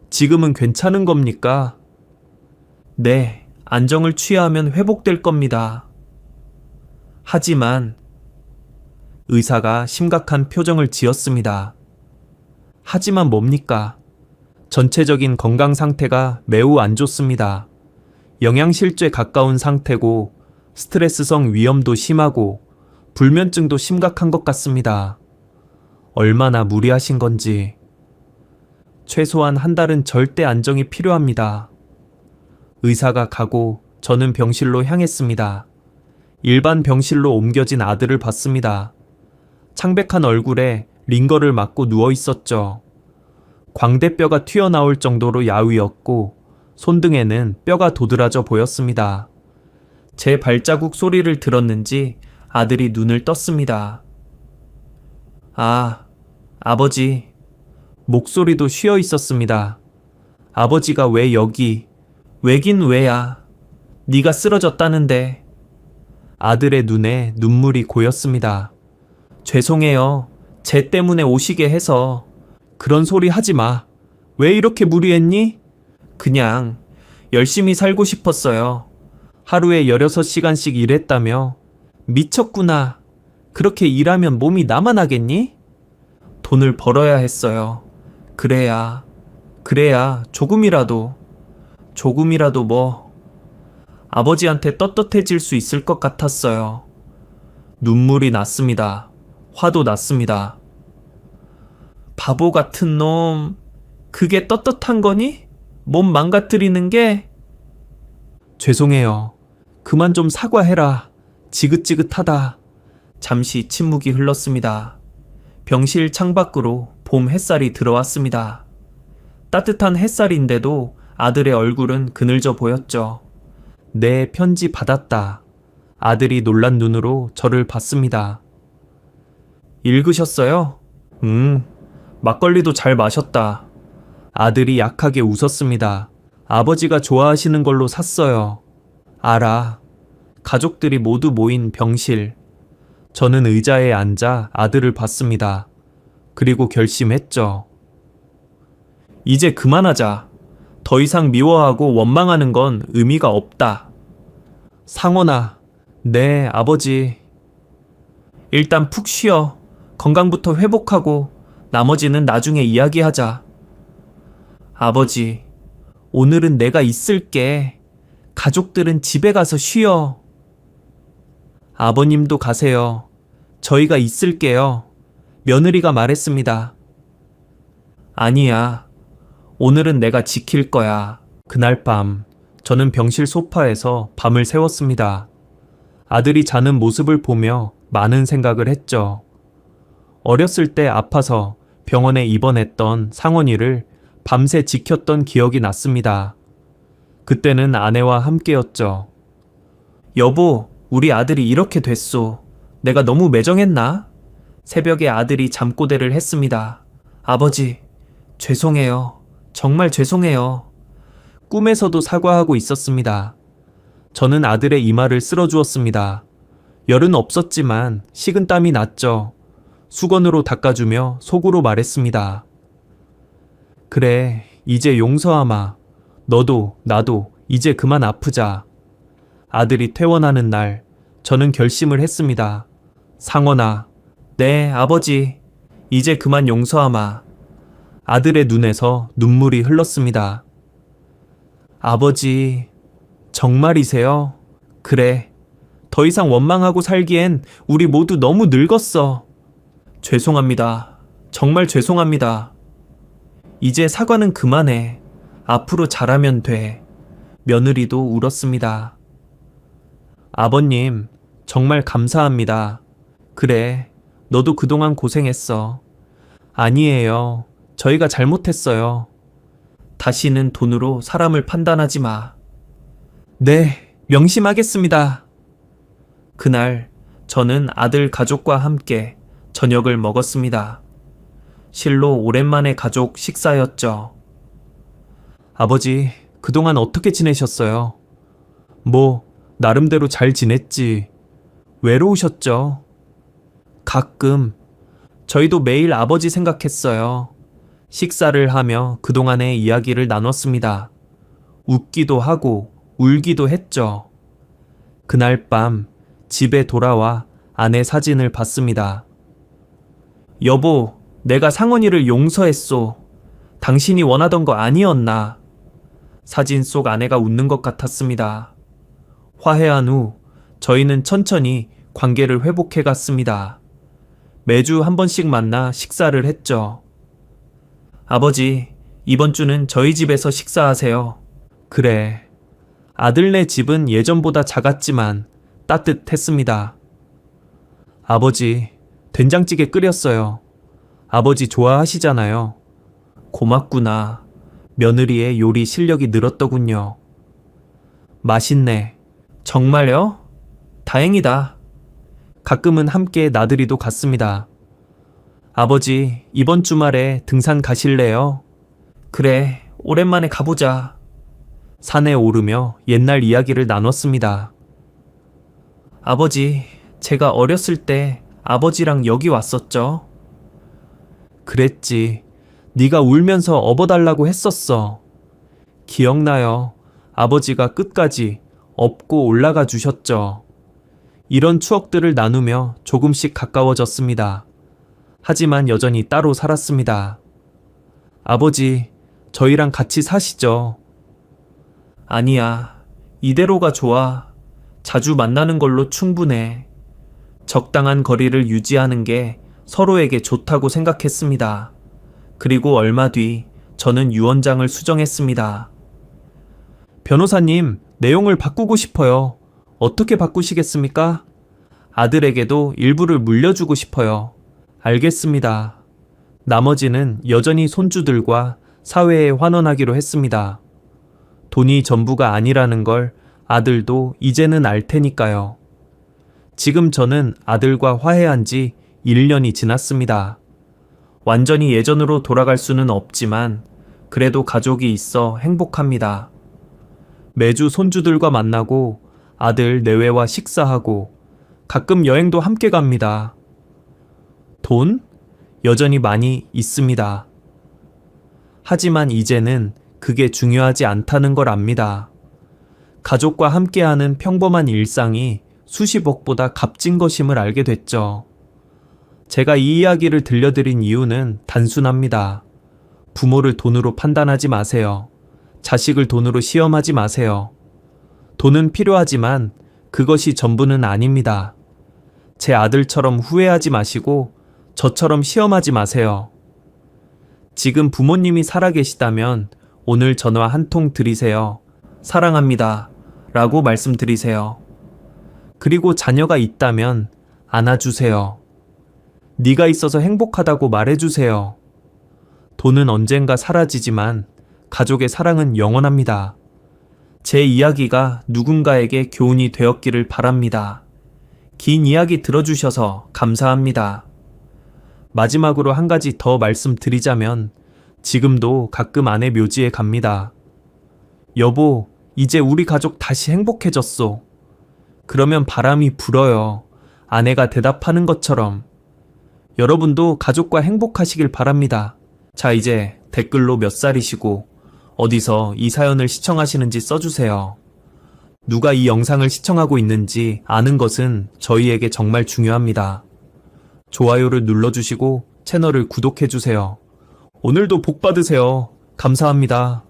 지금은 괜찮은 겁니까? 네, 안정을 취하면 회복될 겁니다. 하지만 의사가 심각한 표정을 지었습니다. 하지만 뭡니까? 전체적인 건강 상태가 매우 안 좋습니다. 영양실조에 가까운 상태고 스트레스성 위염도 심하고 불면증도 심각한 것 같습니다. 얼마나 무리하신 건지. 최소한 한 달은 절대 안정이 필요합니다. 의사가 가고 저는 병실로 향했습니다. 일반 병실로 옮겨진 아들을 봤습니다. 창백한 얼굴에 링거를 맞고 누워 있었죠. 광대뼈가 튀어나올 정도로 야위었고 손등에는 뼈가 도드라져 보였습니다. 제 발자국 소리를 들었는지 아들이 눈을 떴습니다. 아, 아버지. 목소리도 쉬어 있었습니다. 아버지가 왜 여기? 왜긴 왜야? 네가 쓰러졌다는데. 아들의 눈에 눈물이 고였습니다. 죄송해요. 쟤 때문에 오시게 해서. 그런 소리 하지 마. 왜 이렇게 무리했니? 그냥 열심히 살고 싶었어요. 하루에 16시간씩 일했다며. 미쳤구나. 그렇게 일하면 몸이 나만 하겠니? 돈을 벌어야 했어요. 그래야 조금이라도 뭐, 아버지한테 떳떳해질 수 있을 것 같았어요. 눈물이 났습니다. 화도 났습니다. 바보 같은 놈, 그게 떳떳한 거니? 몸 망가뜨리는 게? 죄송해요. 그만 좀 사과해라. 지긋지긋하다. 잠시 침묵이 흘렀습니다. 병실 창밖으로 봄 햇살이 들어왔습니다. 따뜻한 햇살인데도 아들의 얼굴은 그늘져 보였죠. 내 편지 받았다. 아들이 놀란 눈으로 저를 봤습니다. 읽으셨어요? 막걸리도 잘 마셨다. 아들이 약하게 웃었습니다. 아버지가 좋아하시는 걸로 샀어요. 알아. 가족들이 모두 모인 병실. 저는 의자에 앉아 아들을 봤습니다. 그리고 결심했죠. 이제 그만하자. 더 이상 미워하고 원망하는 건 의미가 없다. 상원아, 네, 아버지. 일단 푹 쉬어. 건강부터 회복하고 나머지는 나중에 이야기하자. 아버지, 오늘은 내가 있을게. 가족들은 집에 가서 쉬어. 아버님도 가세요. 저희가 있을게요. 며느리가 말했습니다. 아니야. 오늘은 내가 지킬 거야. 그날 밤, 저는 병실 소파에서 밤을 새웠습니다. 아들이 자는 모습을 보며 많은 생각을 했죠. 어렸을 때 아파서 병원에 입원했던 상원이를 밤새 지켰던 기억이 났습니다. 그때는 아내와 함께였죠. 여보, 우리 아들이 이렇게 됐소. 내가 너무 매정했나? 새벽에 아들이 잠꼬대를 했습니다. 아버지, 죄송해요. 정말 죄송해요. 꿈에서도 사과하고 있었습니다. 저는 아들의 이마를 쓸어주었습니다. 열은 없었지만 식은땀이 났죠. 수건으로 닦아주며 속으로 말했습니다. 그래, 이제 용서하마. 너도 나도 이제 그만 아프자. 아들이 퇴원하는 날, 저는 결심을 했습니다. 상원아, 네, 아버지. 이제 그만 용서하마. 아들의 눈에서 눈물이 흘렀습니다. 아버지, 정말이세요? 그래. 더 이상 원망하고 살기엔 우리 모두 너무 늙었어. 죄송합니다. 정말 죄송합니다. 이제 사과는 그만해. 앞으로 잘하면 돼. 며느리도 울었습니다. 아버님, 정말 감사합니다. 그래, 너도 그동안 고생했어. 아니에요. 저희가 잘못했어요. 다시는 돈으로 사람을 판단하지 마. 네, 명심하겠습니다. 그날 저는 아들 가족과 함께 저녁을 먹었습니다. 실로 오랜만에 가족 식사였죠. 아버지, 그동안 어떻게 지내셨어요? 뭐, 나름대로 잘 지냈지. 외로우셨죠? 가끔. 저희도 매일 아버지 생각했어요. 식사를 하며 그동안의 이야기를 나눴습니다. 웃기도 하고 울기도 했죠. 그날 밤 집에 돌아와 아내 사진을 봤습니다. 여보, 내가 상원이를 용서했소. 당신이 원하던 거 아니었나? 사진 속 아내가 웃는 것 같았습니다. 화해한 후 저희는 천천히 관계를 회복해 갔습니다. 매주 한 번씩 만나 식사를 했죠. 아버지, 이번 주는 저희 집에서 식사하세요. 그래. 아들네 집은 예전보다 작았지만 따뜻했습니다. 아버지, 된장찌개 끓였어요. 아버지 좋아하시잖아요. 고맙구나. 며느리의 요리 실력이 늘었더군요. 맛있네. 정말요? 다행이다. 가끔은 함께 나들이도 갔습니다. 아버지, 이번 주말에 등산 가실래요? 그래, 오랜만에 가보자. 산에 오르며 옛날 이야기를 나눴습니다. 아버지, 제가 어렸을 때 아버지랑 여기 왔었죠? 그랬지. 네가 울면서 업어달라고 했었어. 기억나요. 아버지가 끝까지 업고 올라가 주셨죠. 이런 추억들을 나누며 조금씩 가까워졌습니다. 하지만 여전히 따로 살았습니다. 아버지, 저희랑 같이 사시죠. 아니야. 이대로가 좋아. 자주 만나는 걸로 충분해. 적당한 거리를 유지하는 게 서로에게 좋다고 생각했습니다. 그리고 얼마 뒤 저는 유언장을 수정했습니다. 변호사님, 내용을 바꾸고 싶어요. 어떻게 바꾸시겠습니까? 아들에게도 일부를 물려주고 싶어요. 알겠습니다. 나머지는 여전히 손주들과 사회에 환원하기로 했습니다. 돈이 전부가 아니라는 걸 아들도 이제는 알 테니까요. 지금 저는 아들과 화해한 지 1년이 지났습니다. 완전히 예전으로 돌아갈 수는 없지만 그래도 가족이 있어 행복합니다. 매주 손주들과 만나고 아들 내외와 식사하고 가끔 여행도 함께 갑니다. 돈? 여전히 많이 있습니다. 하지만 이제는 그게 중요하지 않다는 걸 압니다. 가족과 함께하는 평범한 일상이 수십억보다 값진 것임을 알게 됐죠. 제가 이 이야기를 들려드린 이유는 단순합니다. 부모를 돈으로 판단하지 마세요. 자식을 돈으로 시험하지 마세요. 돈은 필요하지만 그것이 전부는 아닙니다. 제 아들처럼 후회하지 마시고 저처럼 시험하지 마세요. 지금 부모님이 살아계시다면 오늘 전화 한 통 드리세요. 사랑합니다. 라고 말씀드리세요. 그리고 자녀가 있다면 안아주세요. 네가 있어서 행복하다고 말해주세요. 돈은 언젠가 사라지지만 가족의 사랑은 영원합니다. 제 이야기가 누군가에게 교훈이 되었기를 바랍니다. 긴 이야기 들어주셔서 감사합니다. 마지막으로 한 가지 더 말씀드리자면 지금도 가끔 아내 묘지에 갑니다. 여보, 이제 우리 가족 다시 행복해졌어. 그러면 바람이 불어요. 아내가 대답하는 것처럼. 여러분도 가족과 행복하시길 바랍니다. 자, 이제 댓글로 몇 살이시고 어디서 이 사연을 시청하시는지 써주세요. 누가 이 영상을 시청하고 있는지 아는 것은 저희에게 정말 중요합니다. 좋아요를 눌러주시고 채널을 구독해주세요. 오늘도 복 받으세요. 감사합니다.